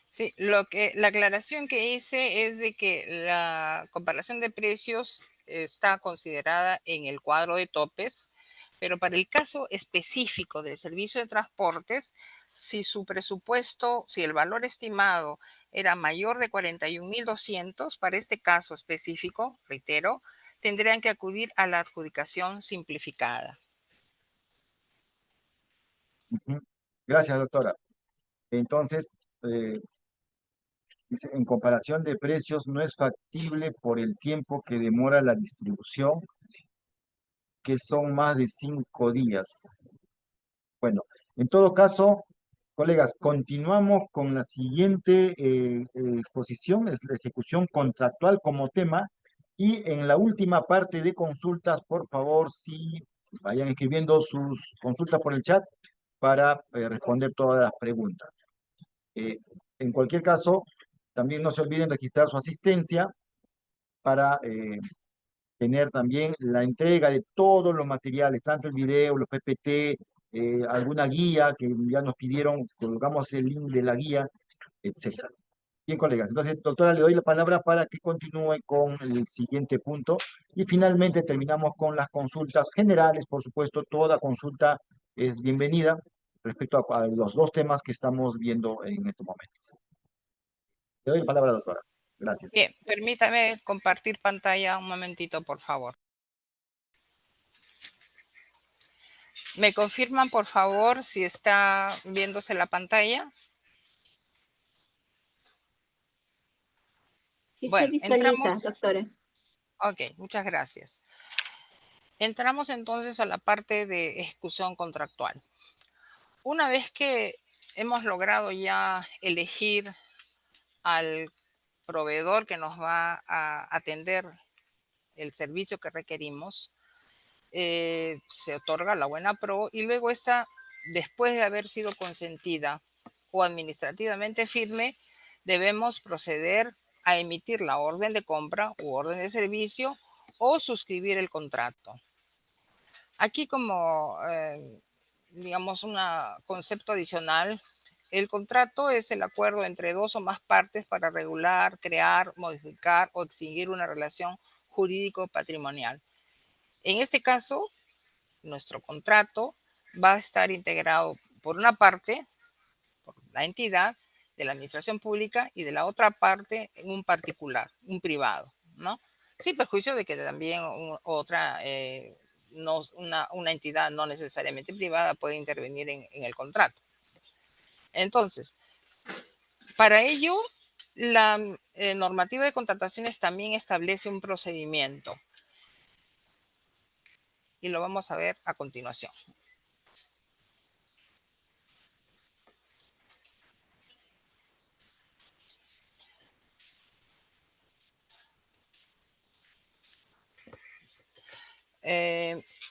Sí, la aclaración que hice es de que la comparación de precios está considerada en el cuadro de topes, pero para el caso específico del servicio de transportes, si su presupuesto, si el valor estimado era mayor de 41.200, para este caso específico, reitero, tendrían que acudir a la adjudicación simplificada. Ujú. Gracias, doctora. Entonces, eh, dice, en comparación de precios, no es factible por el tiempo que demora la distribución, que son más de 5 días. Bueno, en todo caso, colegas, continuamos con la siguiente exposición, es la ejecución contractual como tema. Y en la última parte de consultas, por favor, si vayan escribiendo sus consultas por el chat para responder todas las preguntas. Eh, en cualquier caso, también no se olviden registrar su asistencia para tener también la entrega de todos los materiales, tanto el video, los PPT, alguna guía que ya nos pidieron, colocamos el link de la guía, etcétera. Bien, colegas, entonces, doctora, le doy la palabra para que continúe con el siguiente punto. Y finalmente terminamos con las consultas generales. Por supuesto, toda consulta es bienvenida respecto a los dos temas que estamos viendo en estos momentos. Le doy la palabra, doctora. Gracias. Bien, permítame compartir pantalla un momentito, por favor. ¿Me confirman, por favor, si está viéndose la pantalla? Sí se Bueno, visualiza, entramos. doctora. Ok, muchas gracias. Entramos entonces a la parte de ejecución contractual. Una vez que hemos logrado ya elegir al proveedor que nos va a atender el servicio que requerimos, se otorga la buena pro y luego esta, después de haber sido consentida o administrativamente firme, debemos proceder a emitir la orden de compra u orden de servicio o suscribir el contrato. Aquí como, digamos, un concepto adicional, el contrato es el acuerdo entre dos o más partes para regular, crear, modificar o extinguir una relación jurídico-patrimonial. En este caso, nuestro contrato va a estar integrado por una parte, por la entidad de la administración pública y de la otra parte en un particular, un privado, ¿no? Sin perjuicio de que también otra, no, una entidad no necesariamente privada puede intervenir en el contrato. Entonces, para ello, la normativa de contrataciones también establece un procedimiento y lo vamos a ver a continuación.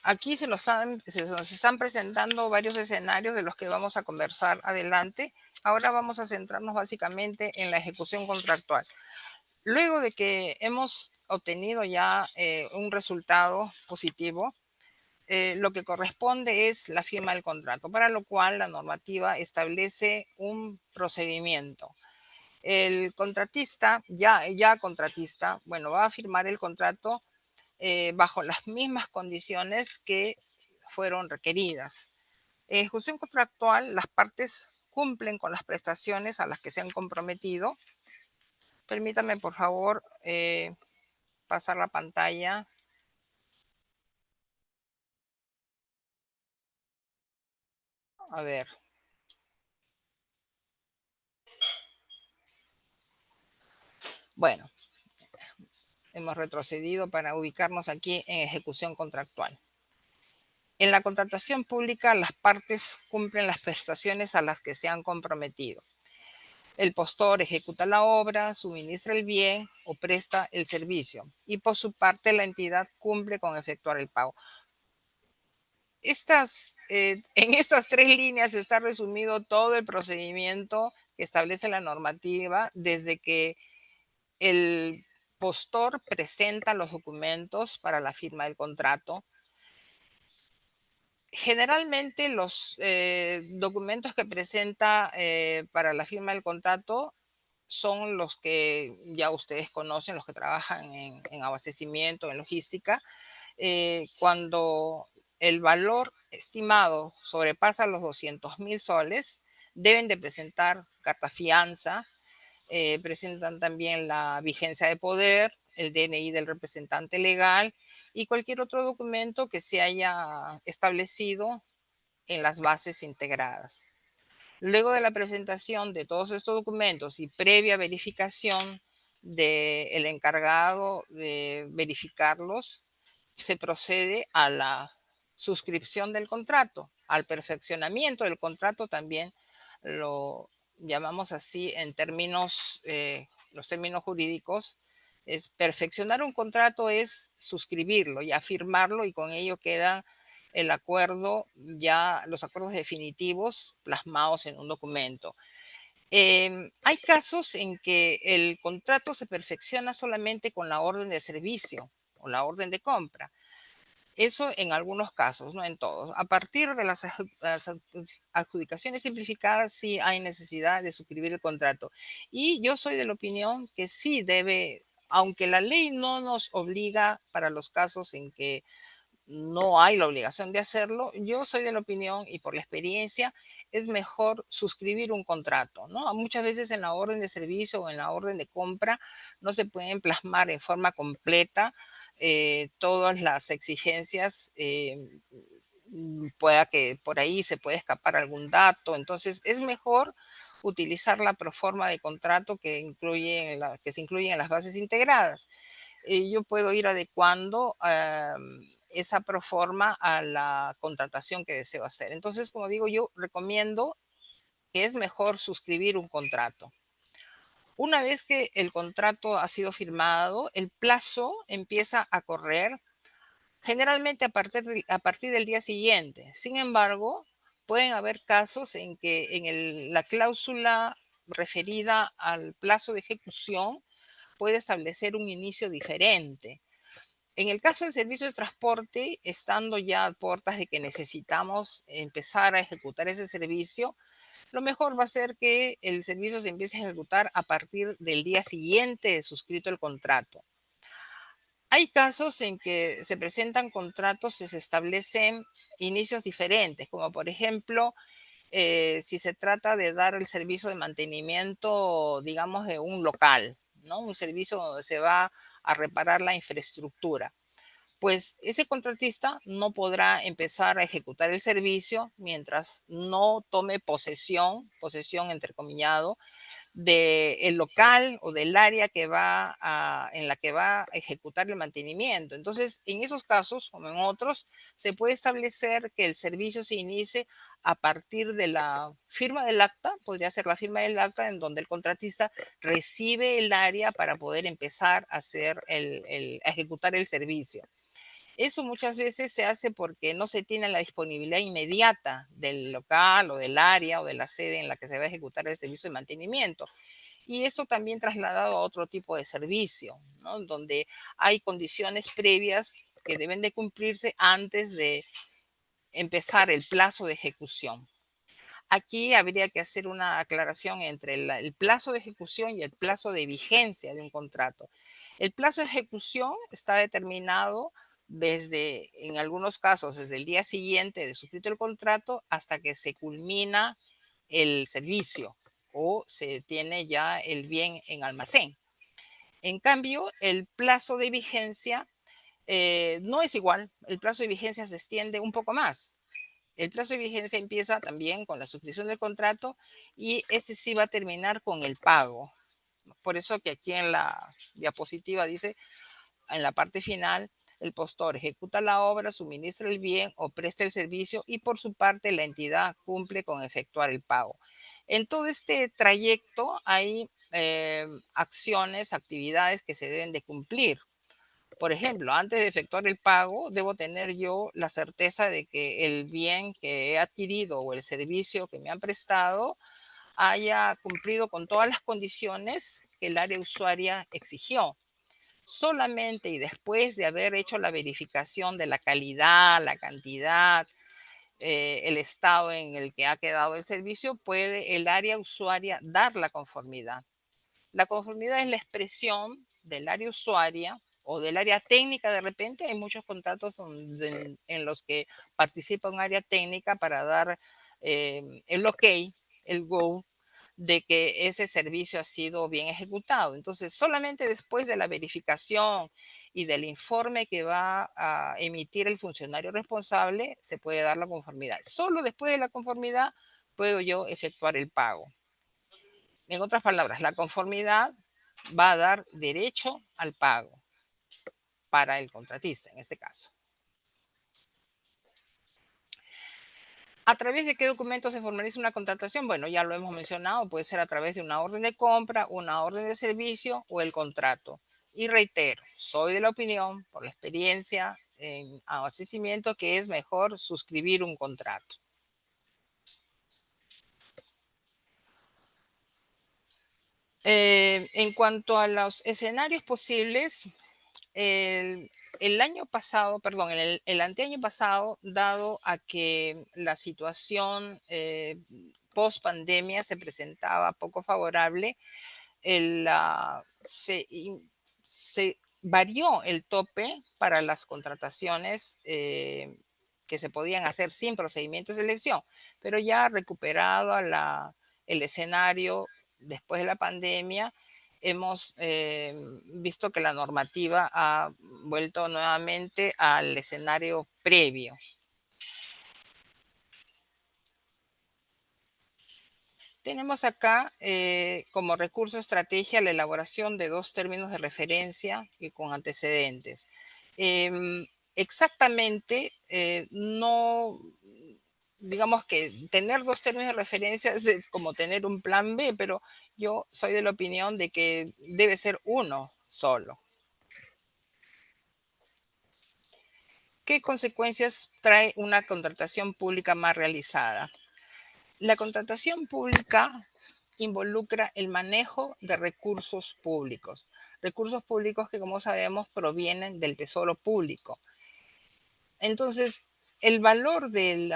Aquí se nos están presentando varios escenarios de los que vamos a conversar adelante. Ahora vamos a centrarnos básicamente en la ejecución contractual. Luego de que hemos obtenido ya un resultado positivo, lo que corresponde es la firma del contrato, para lo cual la normativa establece un procedimiento. El contratista, ya contratista, bueno, va a firmar el contrato bajo las mismas condiciones que fueron requeridas. En ejecución contractual, las partes cumplen con las prestaciones a las que se han comprometido. Permítame, por favor, pasar la pantalla. A ver. Bueno, hemos retrocedido para ubicarnos aquí en ejecución contractual. En la contratación pública, las partes cumplen las prestaciones a las que se han comprometido. El postor ejecuta la obra, suministra el bien o presta el servicio, y por su parte la entidad cumple con efectuar el pago. En estas 3 líneas está resumido todo el procedimiento que establece la normativa desde que el postor presenta los documentos para la firma del contrato. Generalmente los documentos que presenta para la firma del contrato son los que ya ustedes conocen, los que trabajan en abastecimiento, en logística. Cuando el valor estimado sobrepasa los 200.000 soles, deben de presentar carta fianza, presentan también la vigencia de poder, el DNI del representante legal y cualquier otro documento que se haya establecido en las bases integradas. Luego de la presentación de todos estos documentos y previa verificación del encargado de verificarlos, se procede a la suscripción del contrato, al perfeccionamiento del contrato también lo llamamos así en términos, los términos jurídicos. Es perfeccionar un contrato es suscribirlo y afirmarlo y con ello queda el acuerdo, ya los acuerdos definitivos plasmados en un documento. Hay casos en que el contrato se perfecciona solamente con la orden de servicio o la orden de compra. Eso en algunos casos, no en todos. A partir de las adjudicaciones simplificadas sí hay necesidad de suscribir el contrato. Y yo soy de la opinión que sí debe, aunque la ley no nos obliga para los casos en que no hay la obligación de hacerlo, yo soy de la opinión y por la experiencia es mejor suscribir un contrato, ¿no? Muchas veces en la orden de servicio o en la orden de compra no se pueden plasmar en forma completa todas las exigencias, pueda que por ahí se puede escapar algún dato, entonces es mejor utilizar la proforma de contrato que se incluye en las bases integradas. Yo puedo ir adecuando esa proforma a la contratación que deseo hacer. Entonces, como digo, yo recomiendo que es mejor suscribir un contrato. Una vez que el contrato ha sido firmado, el plazo empieza a correr generalmente a partir del día siguiente. Sin embargo, pueden haber casos en que la cláusula referida al plazo de ejecución puede establecer un inicio diferente. En el caso del servicio de transporte, estando ya a puertas de que necesitamos empezar a ejecutar ese servicio, lo mejor va a ser que el servicio se empiece a ejecutar a partir del día siguiente de suscrito el contrato. Hay casos en que se presentan contratos y se establecen inicios diferentes, como por ejemplo, si se trata de dar el servicio de mantenimiento, digamos, de un local, ¿no? Un servicio donde se va a reparar la infraestructura. Pues ese contratista no podrá empezar a ejecutar el servicio mientras no tome posesión entrecomillado, del local o del área en la que va a ejecutar el mantenimiento. Entonces, en esos casos, como en otros, se puede establecer que el servicio se inicie a partir de la firma del acta, podría ser la firma del acta en donde el contratista recibe el área para poder empezar a a ejecutar el servicio. Eso muchas veces se hace porque no se tiene la disponibilidad inmediata del local o del área o de la sede en la que se va a ejecutar el servicio de mantenimiento. Y eso también trasladado a otro tipo de servicio, ¿no? Donde hay condiciones previas que deben de cumplirse antes de empezar el plazo de ejecución. Aquí habría que hacer una aclaración entre el plazo de ejecución y el plazo de vigencia de un contrato. El plazo de ejecución está determinado en algunos casos, desde el día siguiente de suscrito el contrato hasta que se culmina el servicio o se tiene ya el bien en almacén. En cambio, el plazo de vigencia no es igual. El plazo de vigencia se extiende un poco más. El plazo de vigencia empieza también con la suscripción del contrato y este sí va a terminar con el pago. Por eso que aquí en la diapositiva dice, en la parte final, el postor ejecuta la obra, suministra el bien o presta el servicio y por su parte la entidad cumple con efectuar el pago. En todo este trayecto hay acciones, actividades que se deben de cumplir. Por ejemplo, antes de efectuar el pago, debo tener yo la certeza de que el bien que he adquirido o el servicio que me han prestado haya cumplido con todas las condiciones que el área usuaria exigió. Solamente y después de haber hecho la verificación de la calidad, la cantidad, el estado en el que ha quedado el servicio, puede el área usuaria dar la conformidad. La conformidad es la expresión del área usuaria o del área técnica. De repente hay muchos contratos en los que participa un área técnica para dar el ok, el go, de que ese servicio ha sido bien ejecutado. Entonces, solamente después de la verificación y del informe que va a emitir el funcionario responsable, se puede dar la conformidad. Solo después de la conformidad puedo yo efectuar el pago. En otras palabras, la conformidad va a dar derecho al pago para el contratista, en este caso. ¿A través de qué documentos se formaliza una contratación? Bueno, ya lo hemos mencionado, puede ser a través de una orden de compra, una orden de servicio o el contrato. Y reitero, soy de la opinión, por la experiencia en abastecimiento, que es mejor suscribir un contrato. En cuanto a los escenarios posibles, el año pasado, perdón, el anteaño pasado, dado a que la situación post pandemia se presentaba poco favorable, se varió el tope para las contrataciones que se podían hacer sin procedimiento de selección, pero ya recuperado el escenario después de la pandemia, hemos visto que la normativa ha vuelto nuevamente al escenario previo. Tenemos acá como recurso estrategia la elaboración de 2 términos de referencia y con antecedentes. Exactamente, no, digamos que tener 2 términos de referencia es como tener un plan B, pero yo soy de la opinión de que debe ser uno solo. ¿Qué consecuencias trae una contratación pública mal realizada? La contratación pública involucra el manejo de recursos públicos que, como sabemos, provienen del tesoro público. Entonces, el valor del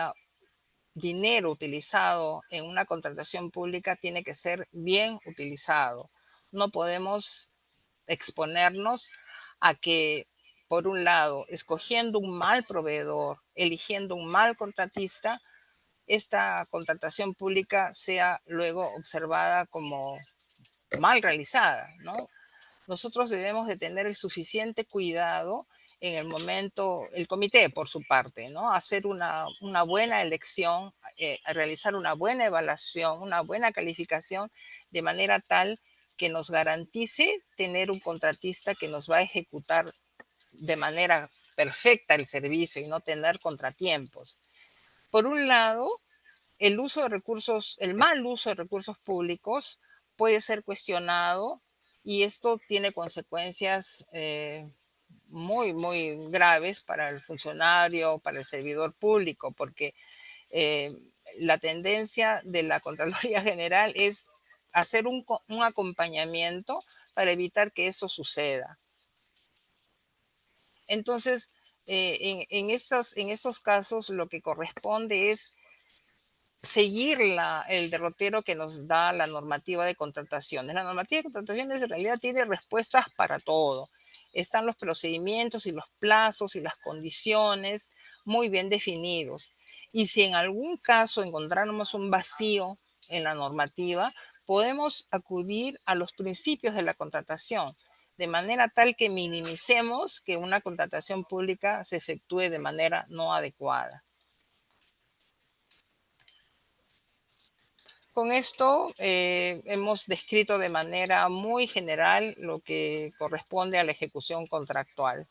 dinero utilizado en una contratación pública tiene que ser bien utilizado. No podemos exponernos a que, por un lado, escogiendo un mal proveedor, eligiendo un mal contratista, esta contratación pública sea luego observada como mal realizada, ¿no? Nosotros debemos de tener el suficiente cuidado en el momento, el comité por su parte, ¿no? Hacer una buena elección, realizar una buena evaluación, una buena calificación, de manera tal que nos garantice tener un contratista que nos va a ejecutar de manera perfecta el servicio y no tener contratiempos. Por un lado, el uso de recursos, el mal uso de recursos públicos puede ser cuestionado y esto tiene consecuencias muy, muy graves para el funcionario, para el servidor público, porque la tendencia de la Contraloría General es hacer un acompañamiento para evitar que eso suceda. Entonces, en estos casos, lo que corresponde es seguir el derrotero que nos da la normativa de contrataciones. La normativa de contrataciones en realidad tiene respuestas para todo. Están los procedimientos y los plazos y las condiciones muy bien definidos. Y si en algún caso encontráramos un vacío en la normativa, podemos acudir a los principios de la contratación, de manera tal que minimicemos que una contratación pública se efectúe de manera no adecuada. Con esto hemos descrito de manera muy general lo que corresponde a la ejecución contractual.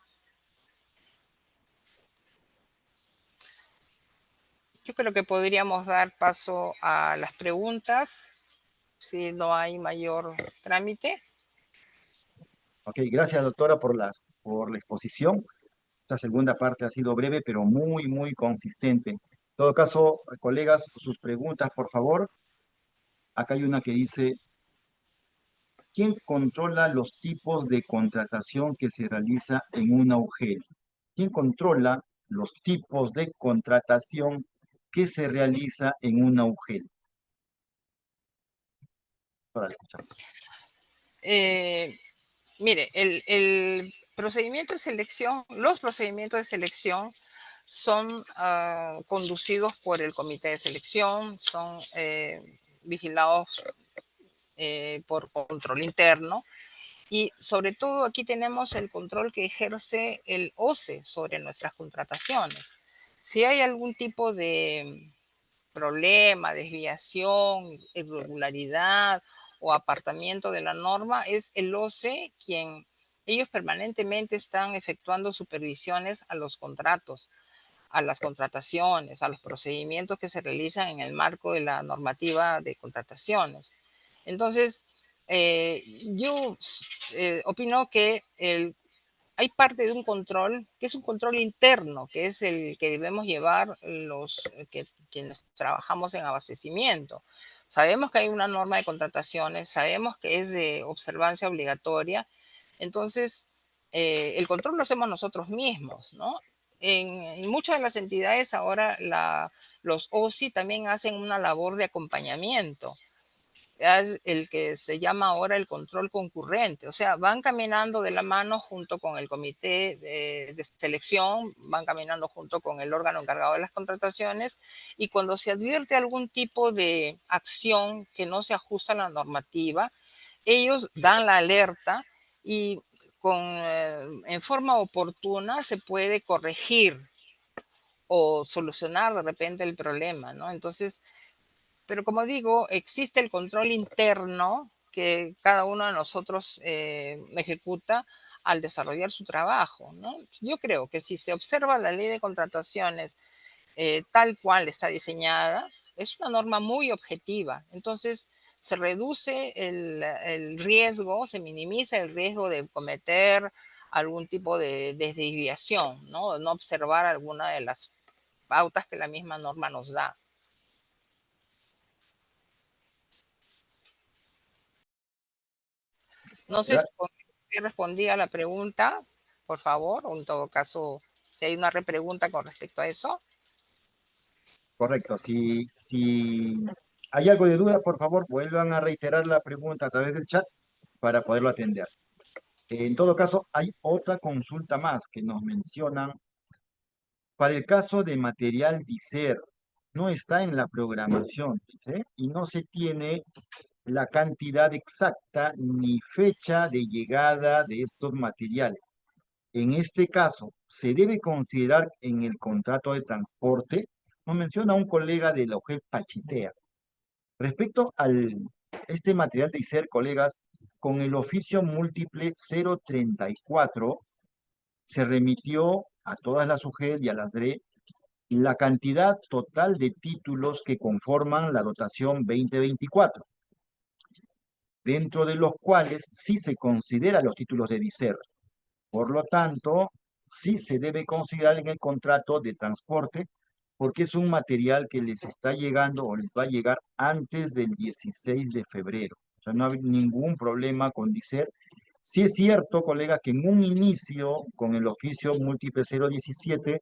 Yo creo que podríamos dar paso a las preguntas, si no hay mayor trámite. Ok, gracias doctora por la exposición. Esta segunda parte ha sido breve, pero muy consistente. En todo caso, colegas, sus preguntas, por favor. Acá hay una que dice, ¿quién controla los tipos de contratación que se realiza en una UGEL? ¿Quién controla los tipos de contratación que se realiza en una UGEL? Ahora le escuchamos. Mire, el procedimiento de selección, los procedimientos de selección son conducidos por el comité de selección, son vigilados por control interno y sobre todo aquí tenemos el control que ejerce el OCE sobre nuestras contrataciones. Si hay algún tipo de problema, desviación, irregularidad o apartamiento de la norma, es el OCE quien ellos permanentemente están efectuando supervisiones a los contratos, a las contrataciones, a los procedimientos que se realizan en el marco de la normativa de contrataciones. Entonces, yo opino que hay parte de un control que es un control interno, que es el que debemos llevar quienes trabajamos en abastecimiento. Sabemos que hay una norma de contrataciones, sabemos que es de observancia obligatoria, entonces el control lo hacemos nosotros mismos, ¿no? En muchas de las entidades ahora los OSI también hacen una labor de acompañamiento, es el que se llama ahora el control concurrente. O sea, van caminando de la mano junto con el comité de selección, van caminando junto con el órgano encargado de las contrataciones y cuando se advierte algún tipo de acción que no se ajusta a la normativa, ellos dan la alerta y en forma oportuna se puede corregir o solucionar de repente el problema, ¿no? Entonces, pero como digo, existe el control interno que cada uno de nosotros ejecuta al desarrollar su trabajo, ¿no? Yo creo que si se observa la ley de contrataciones tal cual está diseñada, es una norma muy objetiva. Entonces, se reduce el riesgo, se minimiza el riesgo de cometer algún tipo de desviación, ¿no? No observar alguna de las pautas que la misma norma nos da. No sé si respondí a la pregunta, por favor, o en todo caso, si hay una repregunta con respecto a eso. Correcto. Si hay algo de duda, por favor, vuelvan a reiterar la pregunta a través del chat para poderlo atender. En todo caso, hay otra consulta más que nos mencionan. Para el caso de material DICER, no está en la programación, dice, y no se tiene la cantidad exacta ni fecha de llegada de estos materiales. En este caso, ¿se debe considerar en el contrato de transporte? Nos menciona un colega de la UGEL Pachitea. Respecto al este material de ICER, colegas, con el oficio múltiple 034 se remitió a todas las UGEL y a las DRE la cantidad total de títulos que conforman la dotación 2024, dentro de los cuales sí se consideran los títulos de DICER. Por lo tanto, sí se debe considerar en el contrato de transporte porque es un material que les está llegando o les va a llegar antes del 16 de febrero. O sea, no hay ningún problema con DICER. Sí es cierto, colega, que en un inicio con el oficio múltiple 017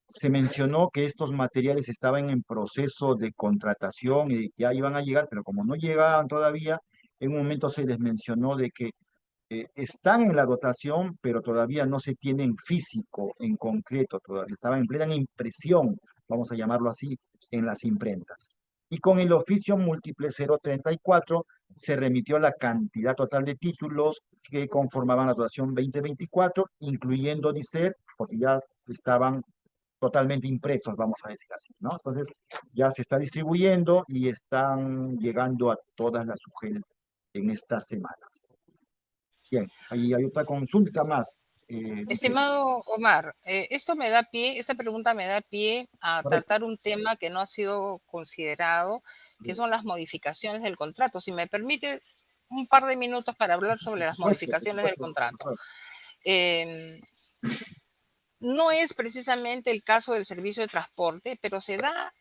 se mencionó que estos materiales estaban en proceso de contratación y que ya iban a llegar, pero como no llegaban todavía, en un momento se les mencionó de que están en la dotación, pero todavía no se tienen físico en concreto, todavía estaban en plena impresión, vamos a llamarlo así, en las imprentas. Y con el oficio múltiple 034 se remitió la cantidad total de títulos que conformaban la dotación 2024, incluyendo DICER, porque ya estaban totalmente impresos, vamos a decir así, ¿no? Entonces ya se está distribuyendo y están llegando a todas las UGEL en estas semanas. Bien, ahí hay otra consulta más. Estimado Omar, esta pregunta me da pie a Correcto. tratar un tema que no ha sido considerado, que son las modificaciones del contrato. Si me permite un par de minutos para hablar sobre las Por modificaciones del supuesto, por contrato. favor. No es precisamente el caso del servicio de transporte, pero se da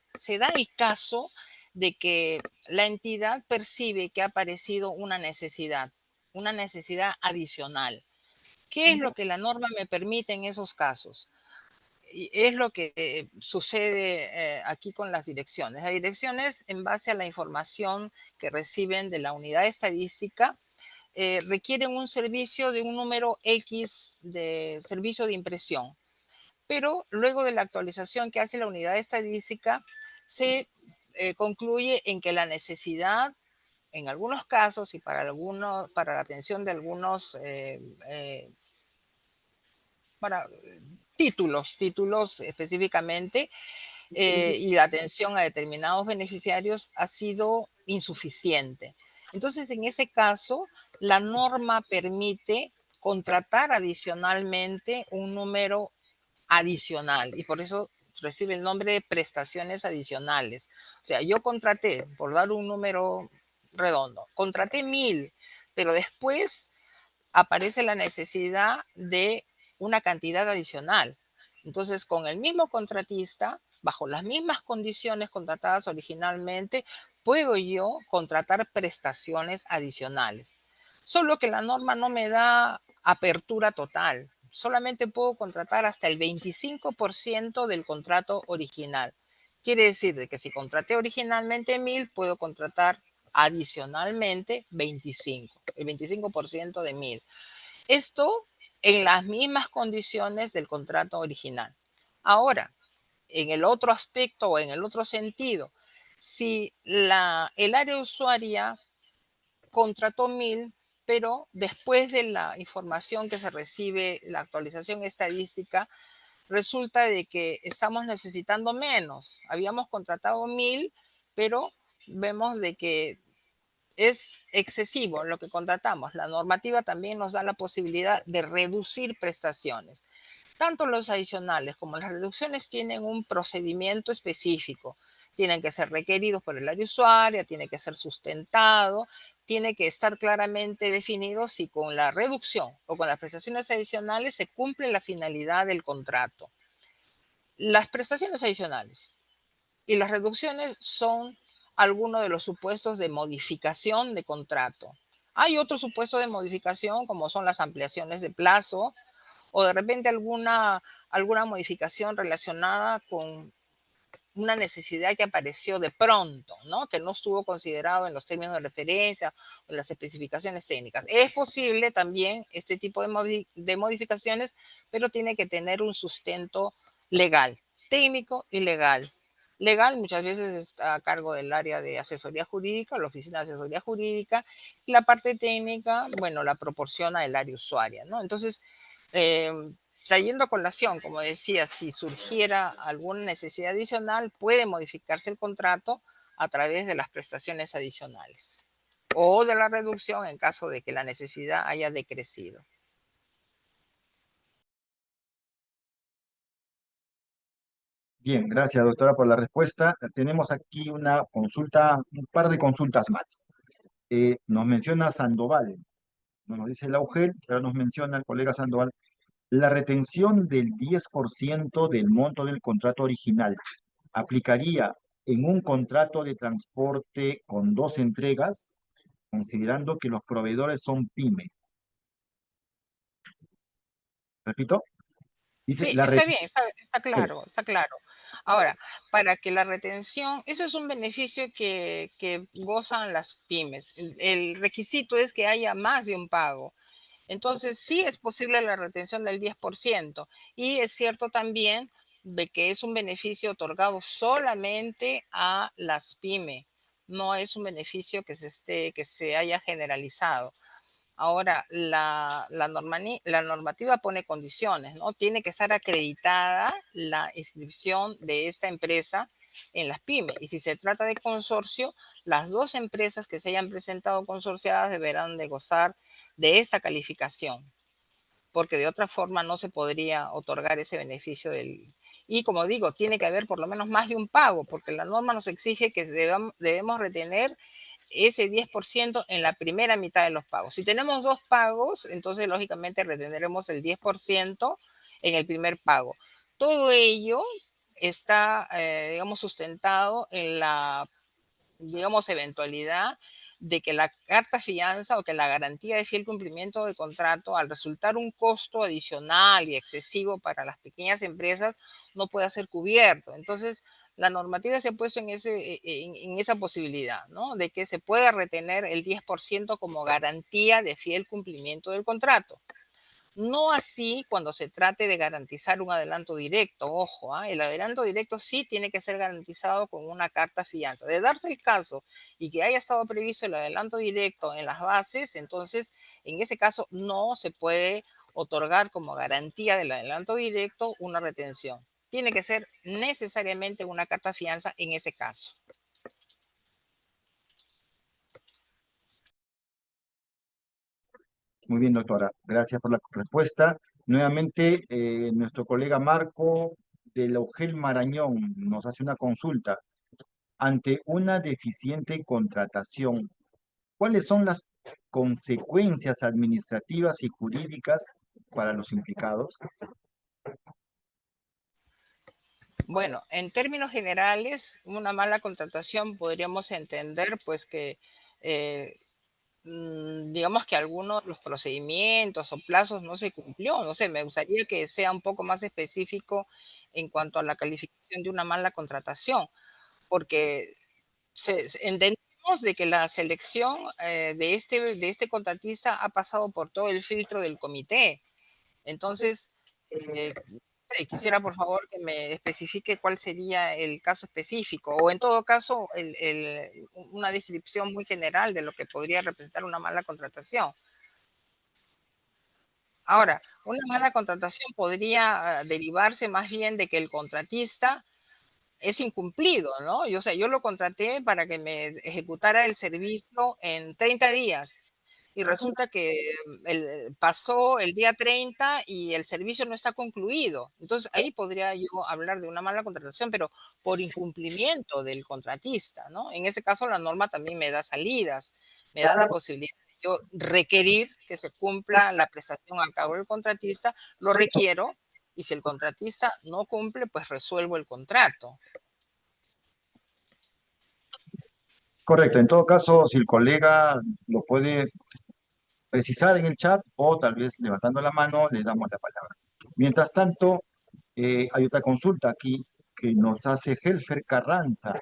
el caso de que la entidad percibe que ha aparecido una necesidad adicional. ¿Qué es lo que la norma me permite en esos casos? Y es lo que sucede aquí con las direcciones. Las direcciones, en base a la información que reciben de la unidad estadística, requieren un servicio de un número X de servicio de impresión. Pero luego de la actualización que hace la unidad estadística, se concluye en que la necesidad, en algunos casos y para la atención de algunos para títulos específicamente, y la atención a determinados beneficiarios ha sido insuficiente. Entonces, en ese caso, la norma permite contratar adicionalmente un número adicional y por eso recibe el nombre de prestaciones adicionales. O sea, yo contraté, por dar un número redondo, contraté 1000, pero después aparece la necesidad de una cantidad adicional. Entonces, con el mismo contratista, bajo las mismas condiciones contratadas originalmente, puedo yo contratar prestaciones adicionales. Solo que la norma no me da apertura total. Solamente puedo contratar hasta el 25% del contrato original. Quiere decir de que si contraté originalmente 1000, puedo contratar adicionalmente 25, el 25% de 1000. Esto en las mismas condiciones del contrato original. Ahora, en el otro aspecto o en el otro sentido, si el área usuaria contrató 1000, pero después de la información que se recibe, la actualización estadística, resulta de que estamos necesitando menos. Habíamos contratado 1000, pero vemos de que es excesivo lo que contratamos. La normativa también nos da la posibilidad de reducir prestaciones. Tanto los adicionales como las reducciones tienen un procedimiento específico. Tienen que ser requeridos por el área usuaria, tiene que ser sustentado, tiene que estar claramente definido si con la reducción o con las prestaciones adicionales se cumple la finalidad del contrato. Las prestaciones adicionales y las reducciones son algunos de los supuestos de modificación de contrato. Hay otros supuestos de modificación, como son las ampliaciones de plazo o de repente alguna modificación relacionada con una necesidad que apareció de pronto, ¿no? Que no estuvo considerado en los términos de referencia o en las especificaciones técnicas. Es posible también este tipo de modificaciones, pero tiene que tener un sustento legal, técnico y legal. Legal muchas veces está a cargo del área de asesoría jurídica, la oficina de asesoría jurídica, y la parte técnica, bueno, la proporciona el área usuaria, ¿no? Entonces, eh, trayendo a colación, como decía, si surgiera alguna necesidad adicional, puede modificarse el contrato a través de las prestaciones adicionales o de la reducción en caso de que la necesidad haya decrecido. Bien, gracias, doctora, por la respuesta. Tenemos aquí una consulta, un par de consultas más. Nos menciona Sandoval, no nos dice la UGEL, pero nos menciona el colega Sandoval, la retención del 10% del monto del contrato original aplicaría en un contrato de transporte con 2 entregas, considerando que los proveedores son pyme. Repito, dice Sí, la está retención. bien, está claro, está claro. Ahora, para que la retención, eso es un beneficio que gozan las pymes. El requisito es que haya más de un pago. Entonces, sí es posible la retención del 10% y es cierto también de que es un beneficio otorgado solamente a las pymes, no es un beneficio que se haya generalizado. Ahora, la normativa pone condiciones, ¿no? Tiene que estar acreditada la inscripción de esta empresa en las pymes. Y si se trata de consorcio, las dos empresas que se hayan presentado consorciadas deberán de gozar de esta calificación. porque de otra forma no se podría otorgar ese beneficio Y como digo, tiene que haber por lo menos más de un pago, porque la norma nos exige que debemos retener ese 10% en la primera mitad de los pagos. Si tenemos 2 pagos, entonces lógicamente retendremos el 10% en el primer pago. Todo ello está, digamos, sustentado en la, digamos, eventualidad de que la carta fianza o que la garantía de fiel cumplimiento del contrato, al resultar un costo adicional y excesivo para las pequeñas empresas, no pueda ser cubierto. Entonces, la normativa se ha puesto en esa posibilidad, ¿no? De que se pueda retener el 10% como garantía de fiel cumplimiento del contrato. No así cuando se trate de garantizar un adelanto directo, ojo, el adelanto directo sí tiene que ser garantizado con una carta fianza. De darse el caso y que haya estado previsto el adelanto directo en las bases, entonces en ese caso no se puede otorgar como garantía del adelanto directo una retención. Tiene que ser necesariamente una carta fianza en ese caso. Muy bien, doctora. Gracias por la respuesta. Nuevamente, nuestro colega Marco de la UGEL Marañón nos hace una consulta. Ante una deficiente contratación, ¿cuáles son las consecuencias administrativas y jurídicas para los implicados? Bueno, en términos generales, una mala contratación podríamos entender pues que digamos que algunos de los procedimientos o plazos no se cumplió. No sé, me gustaría que sea un poco más específico en cuanto a la calificación de una mala contratación, porque entendemos de que la selección de este contratista ha pasado por todo el filtro del comité. Entonces, quisiera por favor que me especifique cuál sería el caso específico o en todo caso una descripción muy general de lo que podría representar una mala contratación. Ahora, una mala contratación podría derivarse más bien de que el contratista es incumplido, ¿no? Yo, o sea, yo lo contraté para que me ejecutara el servicio en 30 días y resulta que pasó el día 30 y el servicio no está concluido. Entonces, ahí podría yo hablar de una mala contratación, pero por incumplimiento del contratista, ¿no? En ese caso, la norma también me da salidas, me da la posibilidad de yo requerir que se cumpla la prestación a cabo del contratista, lo requiero, y si el contratista no cumple, pues resuelvo el contrato. Correcto. En todo caso, si el colega lo puede precisar en el chat o tal vez levantando la mano, le damos la palabra. Mientras tanto, hay otra consulta aquí que nos hace Helfer Carranza.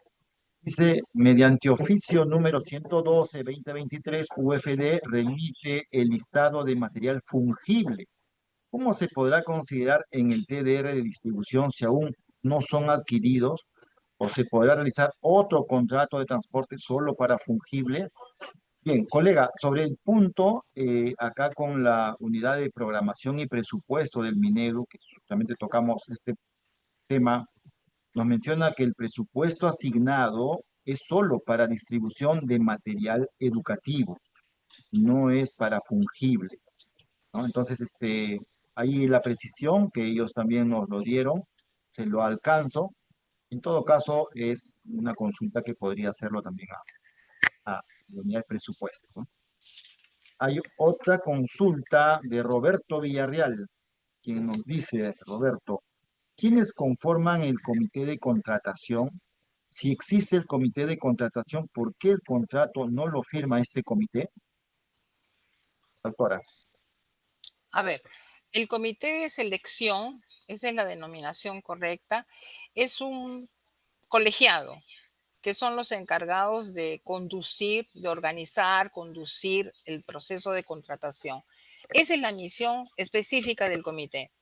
Dice, mediante oficio número 112-2023, UFD remite el listado de material fungible. ¿Cómo se podrá considerar en el TDR de distribución si aún no son adquiridos? ¿O se podrá realizar otro contrato de transporte solo para fungible? Bien, colega, sobre el punto, acá con la unidad de programación y presupuesto del Minedu, que justamente tocamos este tema, nos menciona que el presupuesto asignado es solo para distribución de material educativo, no es para fungible, ¿no? Entonces, ahí la precisión que ellos también nos lo dieron, se lo alcanzo. En todo caso, es una consulta que podría hacerlo también a la unidad de presupuesto, ¿no? Hay otra consulta de Roberto Villarreal, quien nos dice, Roberto, ¿quiénes conforman el comité de contratación? Si existe el comité de contratación, ¿por qué el contrato no lo firma este comité? Doctora. A ver, el comité de selección, esa es la denominación correcta, es un colegiado, que son los encargados de conducir, de organizar, conducir el proceso de contratación. Esa es la misión específica del comité.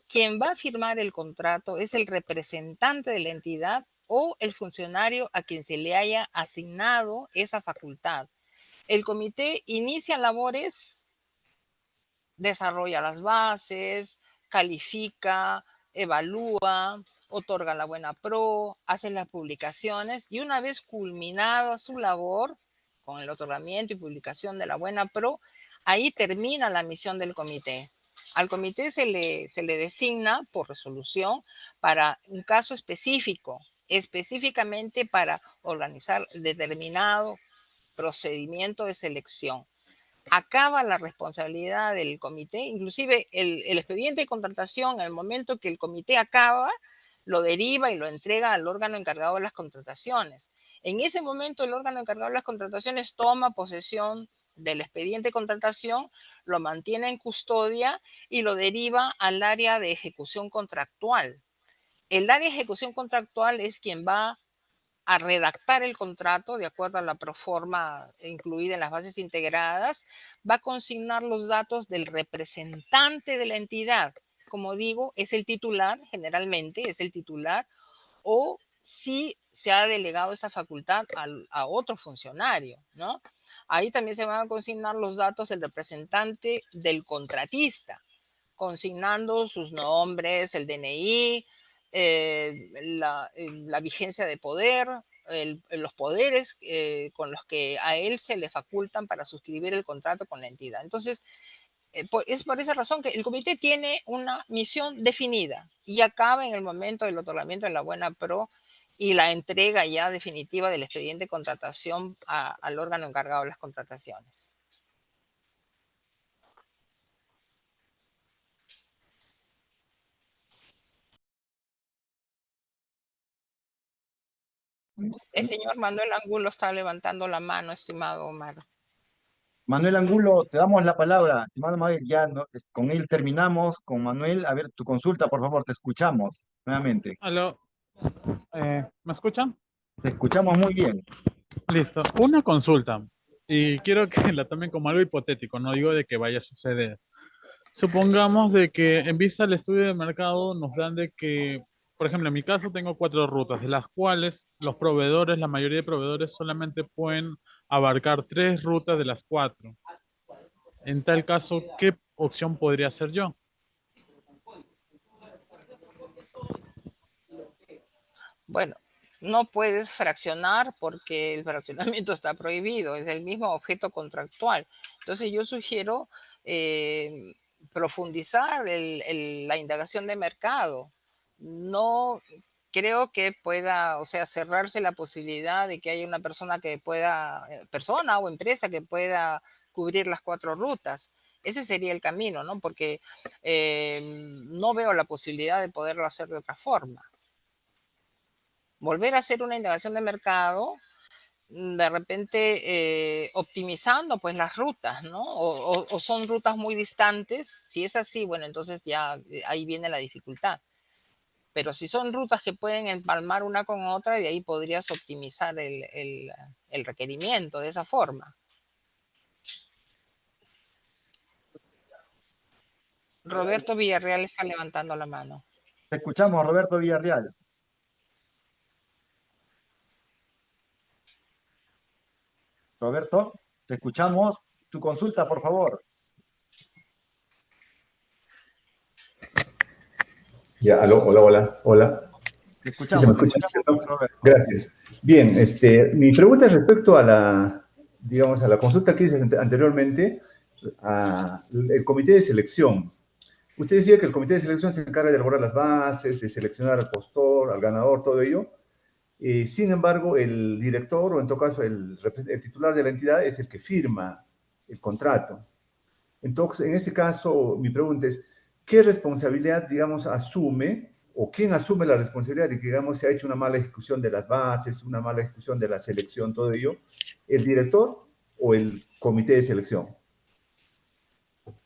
Quien va a firmar el contrato es el representante de la entidad o el funcionario a quien se le haya asignado esa facultad. El comité inicia labores, desarrolla las bases, califica, evalúa, otorga la buena pro, hace las publicaciones y una vez culminada su labor con el otorgamiento y publicación de la buena pro, ahí termina la misión del comité. Al comité se le designa por resolución para un caso específico, específicamente para organizar determinado procedimiento de selección. Acaba la responsabilidad del comité, inclusive el expediente de contratación, en el momento que el comité acaba, lo deriva y lo entrega al órgano encargado de las contrataciones. En ese momento el órgano encargado de las contrataciones toma posesión del expediente de contratación, lo mantiene en custodia y lo deriva al área de ejecución contractual. El área de ejecución contractual es quien va a redactar el contrato de acuerdo a la proforma incluida en las bases integradas, va a consignar los datos del representante de la entidad. Como digo, es el titular, generalmente es el titular, o si se ha delegado esa facultad a otro funcionario, ¿no? Ahí también se van a consignar los datos del representante del contratista, consignando sus nombres, el DNI, la vigencia de poder, los poderes con los que a él se le facultan para suscribir el contrato con la entidad. Entonces, es por esa razón que el comité tiene una misión definida y acaba en el momento del otorgamiento de la buena pro y la entrega ya definitiva del expediente de contratación al órgano encargado de las contrataciones. El señor Manuel Angulo está levantando la mano, estimado Omar. Manuel Angulo, te damos la palabra. Estimado Manuel, ya con él terminamos. Con Manuel, a ver, tu consulta, por favor, te escuchamos nuevamente. Aló, ¿me escuchan? Te escuchamos muy bien. Listo. Una consulta. Y quiero que la tomen como algo hipotético, no digo de que vaya a suceder. Supongamos de que en vista del estudio de mercado nos dan de que, por ejemplo, en mi caso tengo 4 rutas, de las cuales los proveedores, la mayoría de proveedores solamente pueden abarcar 3 rutas de las 4. En tal caso, ¿qué opción podría hacer yo? Bueno, no puedes fraccionar porque el fraccionamiento está prohibido, es el mismo objeto contractual. Entonces yo sugiero profundizar la indagación de mercado. No creo que pueda, o sea, cerrarse la posibilidad de que haya una persona que pueda, persona o empresa que pueda cubrir las 4 rutas. Ese sería el camino, ¿no? Porque no veo la posibilidad de poderlo hacer de otra forma. Volver a hacer una indagación de mercado, de repente optimizando pues las rutas, ¿no? O son rutas muy distantes. Si es así, bueno, entonces ya ahí viene la dificultad. Pero si son rutas que pueden empalmar una con otra, de ahí podrías optimizar el requerimiento de esa forma. Roberto Villarreal está levantando la mano. Te escuchamos, Roberto Villarreal. Roberto, te escuchamos. Tu consulta, por favor. Ya, aló, hola, hola, hola. Te Sí, se me escuchamos, escucha, ¿cierto? Roberto. Gracias. Bien, mi pregunta es respecto a digamos, a la consulta que hice anteriormente, el comité de selección. Usted decía que el comité de selección se encarga de elaborar las bases, de seleccionar al postor, al ganador, todo ello. Sin embargo, el director, o en todo caso el titular de la entidad, es el que firma el contrato. Entonces, en este caso, mi pregunta es, ¿qué responsabilidad, digamos, asume o quién asume la responsabilidad de que, digamos, se ha hecho una mala ejecución de las bases, una mala ejecución de la selección, todo ello? ¿El director o el comité de selección?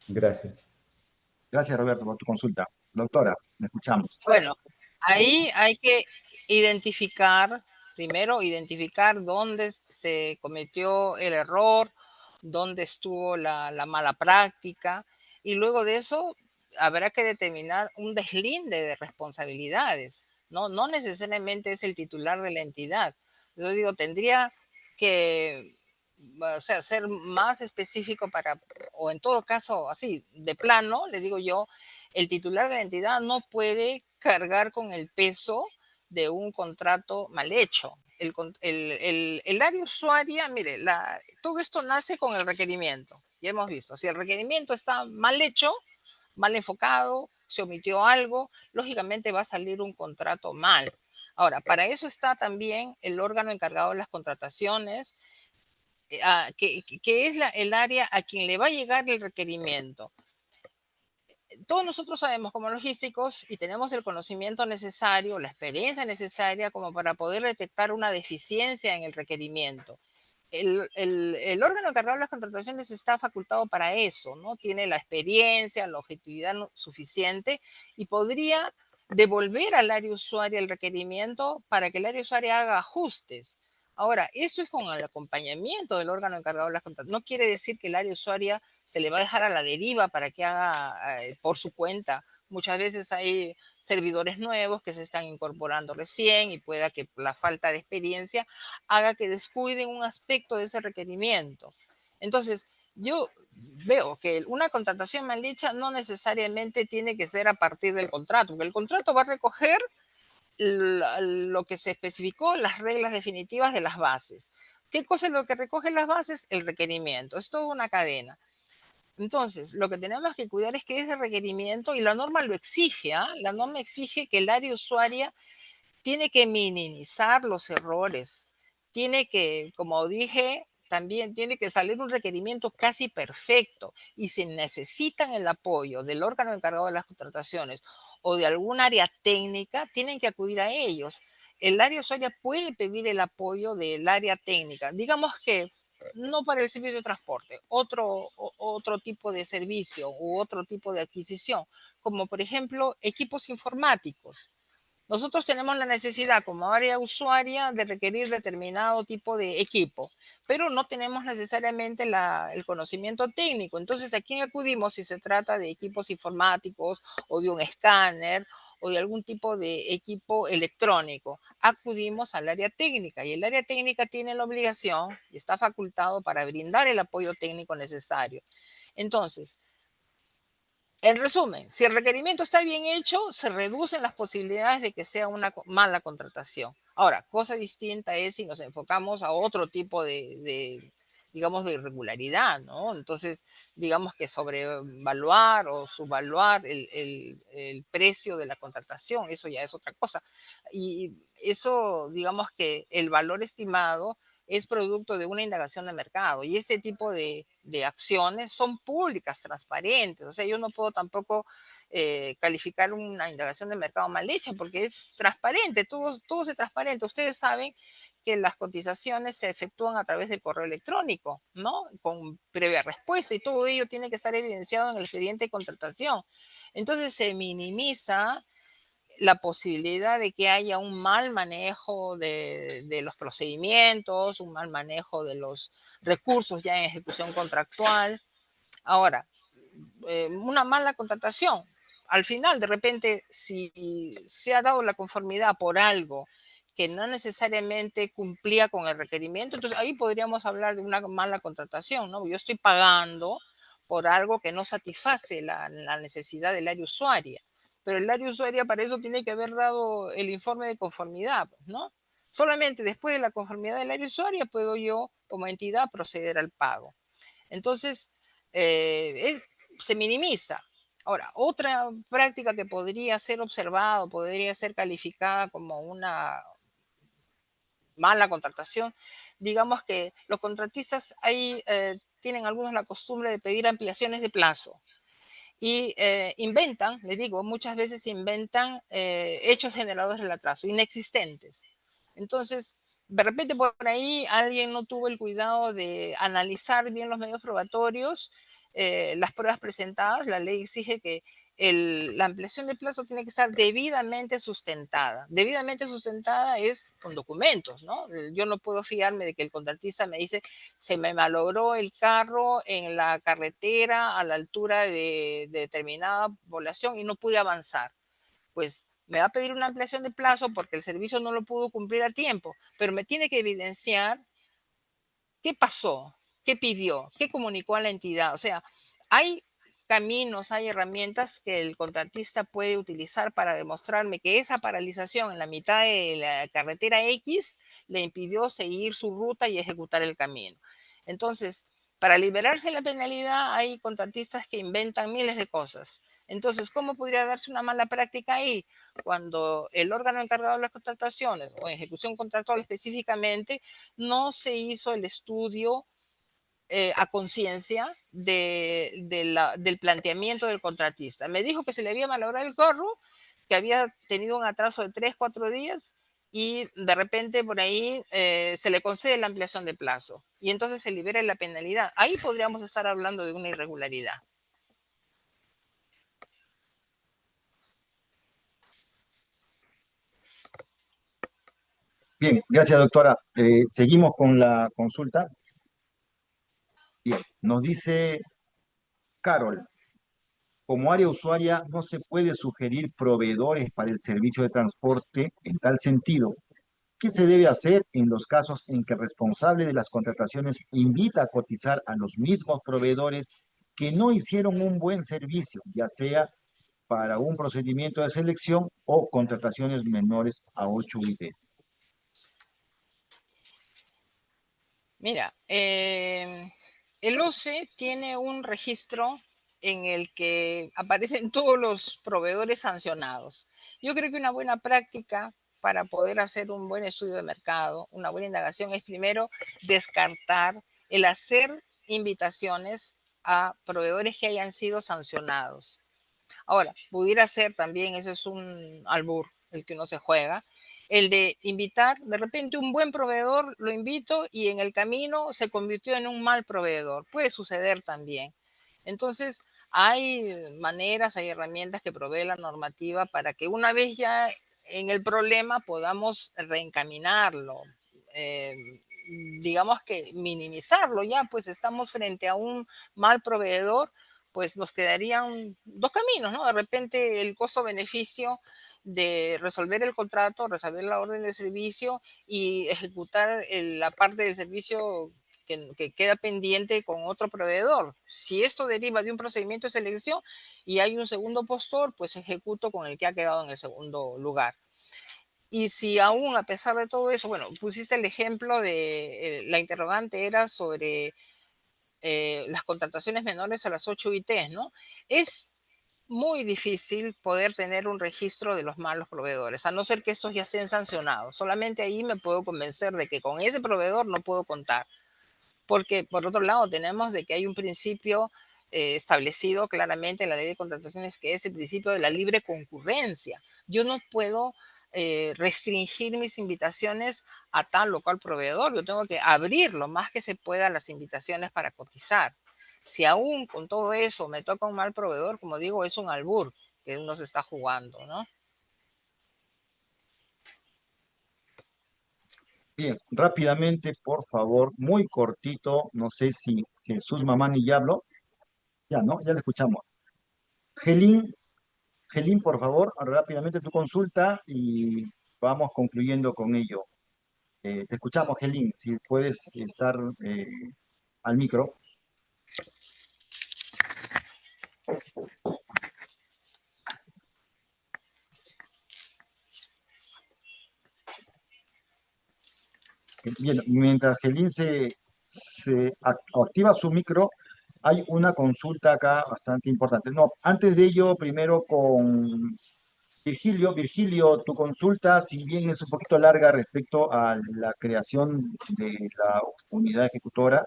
Gracias. Gracias, Roberto, por tu consulta. Doctora, me escuchamos. Bueno, ahí hay que identificar, primero identificar dónde se cometió el error, dónde estuvo la mala práctica, y luego de eso habrá que determinar un deslinde de responsabilidades. No necesariamente es el titular de la entidad. Yo digo, tendría que, o sea, ser más específico para, o en todo caso, así, de plano, le digo yo, el titular de la entidad no puede cargar con el peso de un contrato mal hecho. El área usuaria, mire, todo esto nace con el requerimiento. Ya hemos visto, si el requerimiento está mal hecho, mal enfocado, se omitió algo, lógicamente va a salir un contrato mal. Ahora, para eso está también el órgano encargado de las contrataciones, que es el área a quien le va a llegar el requerimiento. Todos nosotros sabemos como logísticos y tenemos el conocimiento necesario, la experiencia necesaria como para poder detectar una deficiencia en el requerimiento. El órgano encargado de las contrataciones está facultado para eso, ¿no? Tiene la experiencia, la objetividad suficiente y podría devolver al área usuaria el requerimiento para que el área usuaria haga ajustes. Ahora, eso es con el acompañamiento del órgano encargado de las contrataciones. No quiere decir que el área usuaria se le va a dejar a la deriva para que haga por su cuenta. Muchas veces hay servidores nuevos que se están incorporando recién y pueda que la falta de experiencia haga que descuiden un aspecto de ese requerimiento. Entonces, yo veo que una contratación mal hecha no necesariamente tiene que ser a partir del contrato, porque el contrato va a recoger lo que se especificó, las reglas definitivas de las bases. ¿Qué cosa es lo que recoge las bases? El requerimiento. Es toda una cadena. Entonces, lo que tenemos que cuidar es que ese requerimiento, y la norma lo exige, la norma exige que el área usuaria tiene que minimizar los errores, tiene que, como dije, también tiene que salir un requerimiento casi perfecto y si necesitan el apoyo del órgano encargado de las contrataciones o de algún área técnica, tienen que acudir a ellos. El área usuaria puede pedir el apoyo del área técnica. Digamos que no para el servicio de transporte, otro tipo de servicio u otro tipo de adquisición, como por ejemplo equipos informáticos. Nosotros tenemos la necesidad como área usuaria de requerir determinado tipo de equipo, pero no tenemos necesariamente el conocimiento técnico. Entonces, ¿a quién acudimos si se trata de equipos informáticos o de un escáner o de algún tipo de equipo electrónico? Acudimos al área técnica y el área técnica tiene la obligación y está facultado para brindar el apoyo técnico necesario. Entonces, en resumen, si el requerimiento está bien hecho, se reducen las posibilidades de que sea una mala contratación. Ahora, cosa distinta es si nos enfocamos a otro tipo digamos, de irregularidad, ¿no? Entonces, digamos que sobrevaluar o subvaluar el precio de la contratación, eso ya es otra cosa. Y eso, digamos que el valor estimado es producto de una indagación de mercado y este tipo de acciones son públicas, transparentes. O sea, yo no puedo tampoco calificar una indagación de mercado mal hecha porque es transparente, todo es transparente. Ustedes saben que las cotizaciones se efectúan a través del correo electrónico, ¿no? Con previa respuesta y todo ello tiene que estar evidenciado en el expediente de contratación. Entonces se minimiza la posibilidad de que haya un mal manejo de los procedimientos, un mal manejo de los recursos ya en ejecución contractual. Ahora, una mala contratación. Al final, de repente, si se ha dado la conformidad por algo que no necesariamente cumplía con el requerimiento, entonces ahí podríamos hablar de una mala contratación, ¿no? Yo estoy pagando por algo que no satisface la necesidad del área usuaria, pero el área usuaria para eso tiene que haber dado el informe de conformidad, ¿no? Solamente después de la conformidad del área usuaria puedo yo, como entidad, proceder al pago. Entonces, se minimiza. Ahora, otra práctica que podría ser observada, podría ser calificada como una mala contratación, digamos que los contratistas ahí tienen algunos la costumbre de pedir ampliaciones de plazo y inventan, les digo, muchas veces inventan hechos generadores del atraso, inexistentes. Entonces, de repente por ahí alguien no tuvo el cuidado de analizar bien los medios probatorios, las pruebas presentadas. La ley exige que la ampliación de plazo tiene que estar debidamente sustentada. Debidamente sustentada es con documentos, ¿no? Yo no puedo fiarme de que el contratista me dice, se me malogró el carro en la carretera a la altura de determinada población y no pude avanzar. Pues me va a pedir una ampliación de plazo porque el servicio no lo pudo cumplir a tiempo, pero me tiene que evidenciar qué pasó, qué pidió, qué comunicó a la entidad. O sea, hay caminos, hay herramientas que el contratista puede utilizar para demostrarme que esa paralización en la mitad de la carretera X le impidió seguir su ruta y ejecutar el camino. Entonces, Para liberarse de la penalidad hay contratistas que inventan miles de cosas. Entonces, ¿cómo podría darse una mala práctica ahí? Cuando el órgano encargado de las contrataciones o ejecución contractual específicamente no se hizo el estudio a conciencia del planteamiento del contratista. Me dijo que se le había malogrado el carro, que había tenido un atraso de 3, 4 días y de repente por ahí se le concede la ampliación de plazo y entonces se libera la penalidad. Ahí podríamos estar hablando de una irregularidad. Bien, gracias, doctora. Seguimos con la consulta. Bien, nos dice Carol, como área usuaria no se puede sugerir proveedores para el servicio de transporte en tal sentido. ¿Qué se debe hacer en los casos en que el responsable de las contrataciones invita a cotizar a los mismos proveedores que no hicieron un buen servicio, ya sea para un procedimiento de selección o contrataciones menores a 8 UITs? Mira, el OCE tiene un registro en el que aparecen todos los proveedores sancionados. Yo creo que una buena práctica para poder hacer un buen estudio de mercado, una buena indagación, es primero descartar el hacer invitaciones a proveedores que hayan sido sancionados. Ahora, pudiera ser también, eso es un albur, el que uno se juega, el de invitar, de repente un buen proveedor lo invito y en el camino se convirtió en un mal proveedor. Puede suceder también. Entonces, hay maneras, hay herramientas que provee la normativa para que una vez ya en el problema podamos reencaminarlo. Eh, digamos que minimizarlo ya, pues estamos frente a un mal proveedor, pues nos quedarían dos caminos, ¿no? De repente el costo-beneficio de resolver el contrato, resolver la orden de servicio y ejecutar la parte del servicio que queda pendiente con otro proveedor. Si esto deriva de un procedimiento de selección y hay un segundo postor, pues ejecuto con el que ha quedado en el segundo lugar. Y si aún a pesar de todo eso, bueno, pusiste el ejemplo de la interrogante era sobre las contrataciones menores a las 8 UITs, ¿no? Es muy difícil poder tener un registro de los malos proveedores, a no ser que estos ya estén sancionados. Solamente ahí me puedo convencer de que con ese proveedor no puedo contar. Porque por otro lado tenemos de que hay un principio establecido claramente en la ley de contrataciones, que es el principio de la libre concurrencia. Yo no puedo restringir mis invitaciones a tal o cual proveedor. Yo tengo que abrir lo más que se pueda las invitaciones para cotizar. Si aún con todo eso me toca un mal proveedor, como digo, es un albur que uno se está jugando, ¿no? Bien, rápidamente, por favor, muy cortito, no sé si Jesús Mamani ya habló. Ya, ¿no? Ya le escuchamos. Gelín, Gelín, por favor, rápidamente tu consulta y vamos concluyendo con ello. Te escuchamos, Gelín, si puedes estar al micro. Bien, mientras Gelín activa su micro, hay una consulta acá bastante importante. No, antes de ello, primero con Virgilio. Virgilio, tu consulta, si bien es un poquito larga respecto a la creación de la unidad ejecutora,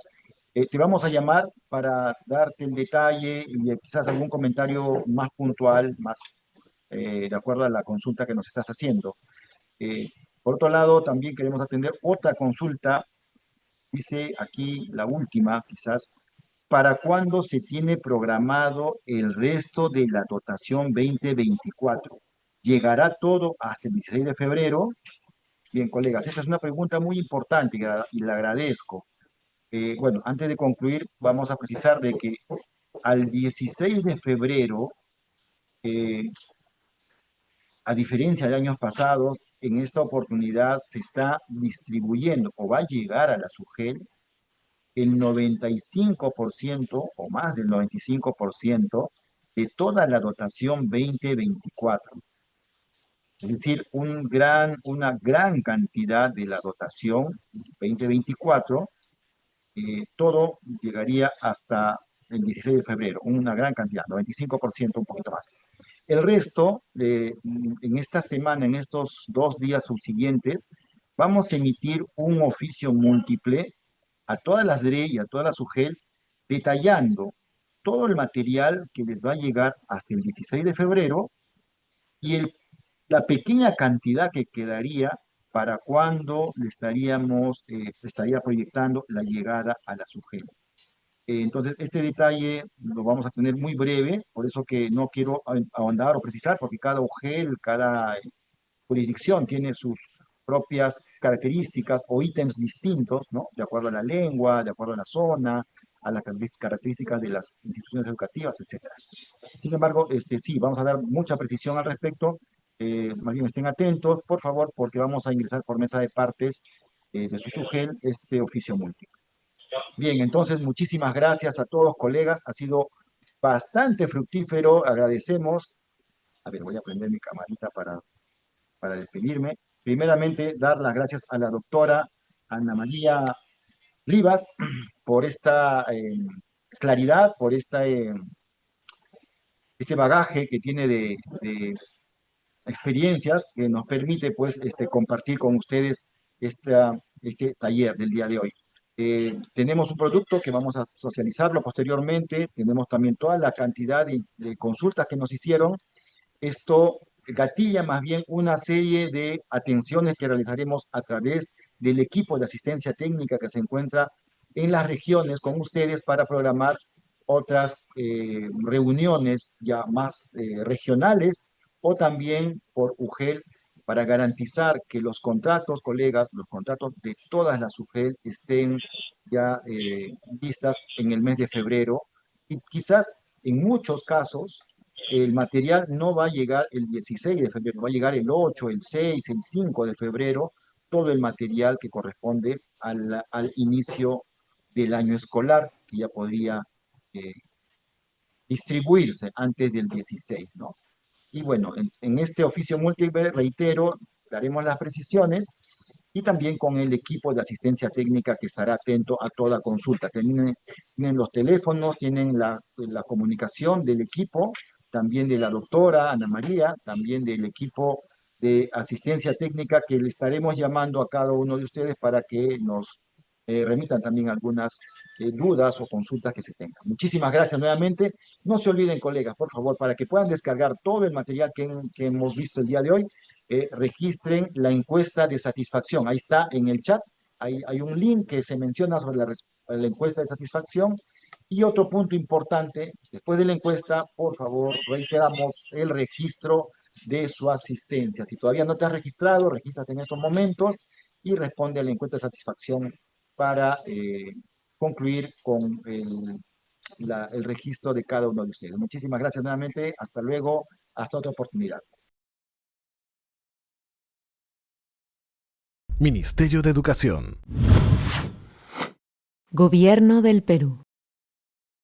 te vamos a llamar para darte el detalle y quizás algún comentario más puntual, más de acuerdo a la consulta que nos estás haciendo. Eh, por otro lado, también queremos atender otra consulta, dice aquí la última, quizás, ¿para cuándo se tiene programado el resto de la dotación 2024? ¿Llegará todo hasta el 16 de febrero? Bien, colegas, esta es una pregunta muy importante y la agradezco. Bueno, antes de concluir, vamos a precisar de que al 16 de febrero, eh, a diferencia de años pasados, en esta oportunidad se está distribuyendo o va a llegar a la SUGEL el 95% o más del 95% de toda la dotación 2024. Es decir, una gran cantidad de la dotación 2024 todo llegaría hasta el 16 de febrero, una gran cantidad, 95%, un poquito más. El resto, en esta semana, en estos 2 días subsiguientes, vamos a emitir un oficio múltiple a todas las DRE y a todas las UGEL, detallando todo el material que les va a llegar hasta el 16 de febrero y la pequeña cantidad que quedaría para cuando estaría proyectando la llegada a la UGEL. Entonces, este detalle lo vamos a tener muy breve, por eso que no quiero ahondar o precisar, porque cada UGEL, cada jurisdicción tiene sus propias características o ítems distintos, ¿no? De acuerdo a la lengua, de acuerdo a la zona, a las características de las instituciones educativas, etcétera. Sin embargo, sí, vamos a dar mucha precisión al respecto. Más bien estén atentos, por favor, porque vamos a ingresar por mesa de partes de su SUGEL este oficio múltiple. Bien, entonces muchísimas gracias a todos, colegas. Ha sido bastante fructífero. Agradecemos. A ver, voy a prender mi camarita para despedirme. Primeramente, dar las gracias a la doctora Ana María Rivas por esta claridad, por este bagaje que tiene de experiencias que nos permite pues compartir con ustedes este taller del día de hoy. Tenemos un producto que vamos a socializarlo posteriormente, tenemos también toda la cantidad de consultas que nos hicieron. Esto gatilla más bien una serie de atenciones que realizaremos a través del equipo de asistencia técnica que se encuentra en las regiones con ustedes para programar otras reuniones ya más regionales o también por UGEL para garantizar que los contratos, colegas, los contratos de todas las UGEL estén ya vistas en el mes de febrero y quizás en muchos casos el material no va a llegar el 16 de febrero, va a llegar el 8, el 6, el 5 de febrero, todo el material que corresponde al inicio del año escolar, que ya podría distribuirse antes del 16, ¿no? Y bueno, en este oficio múltiple, reitero, daremos las precisiones y también con el equipo de asistencia técnica que estará atento a toda consulta. Tienen los teléfonos, tienen la comunicación del equipo, también de la doctora Ana María, también del equipo de asistencia técnica que le estaremos llamando a cada uno de ustedes para que nos remitan también algunas dudas o consultas que se tengan. Muchísimas gracias nuevamente. No se olviden, colegas, por favor, para que puedan descargar todo el material que hemos visto el día de hoy, registren la encuesta de satisfacción. Ahí está en el chat. Hay un link que se menciona sobre la encuesta de satisfacción. Y otro punto importante, después de la encuesta, por favor, reiteramos el registro de su asistencia. Si todavía no te has registrado, regístrate en estos momentos y responde a la encuesta de satisfacción para concluir con el registro de cada uno de ustedes. Muchísimas gracias nuevamente. Hasta luego. Hasta otra oportunidad. Ministerio de Educación. Gobierno del Perú.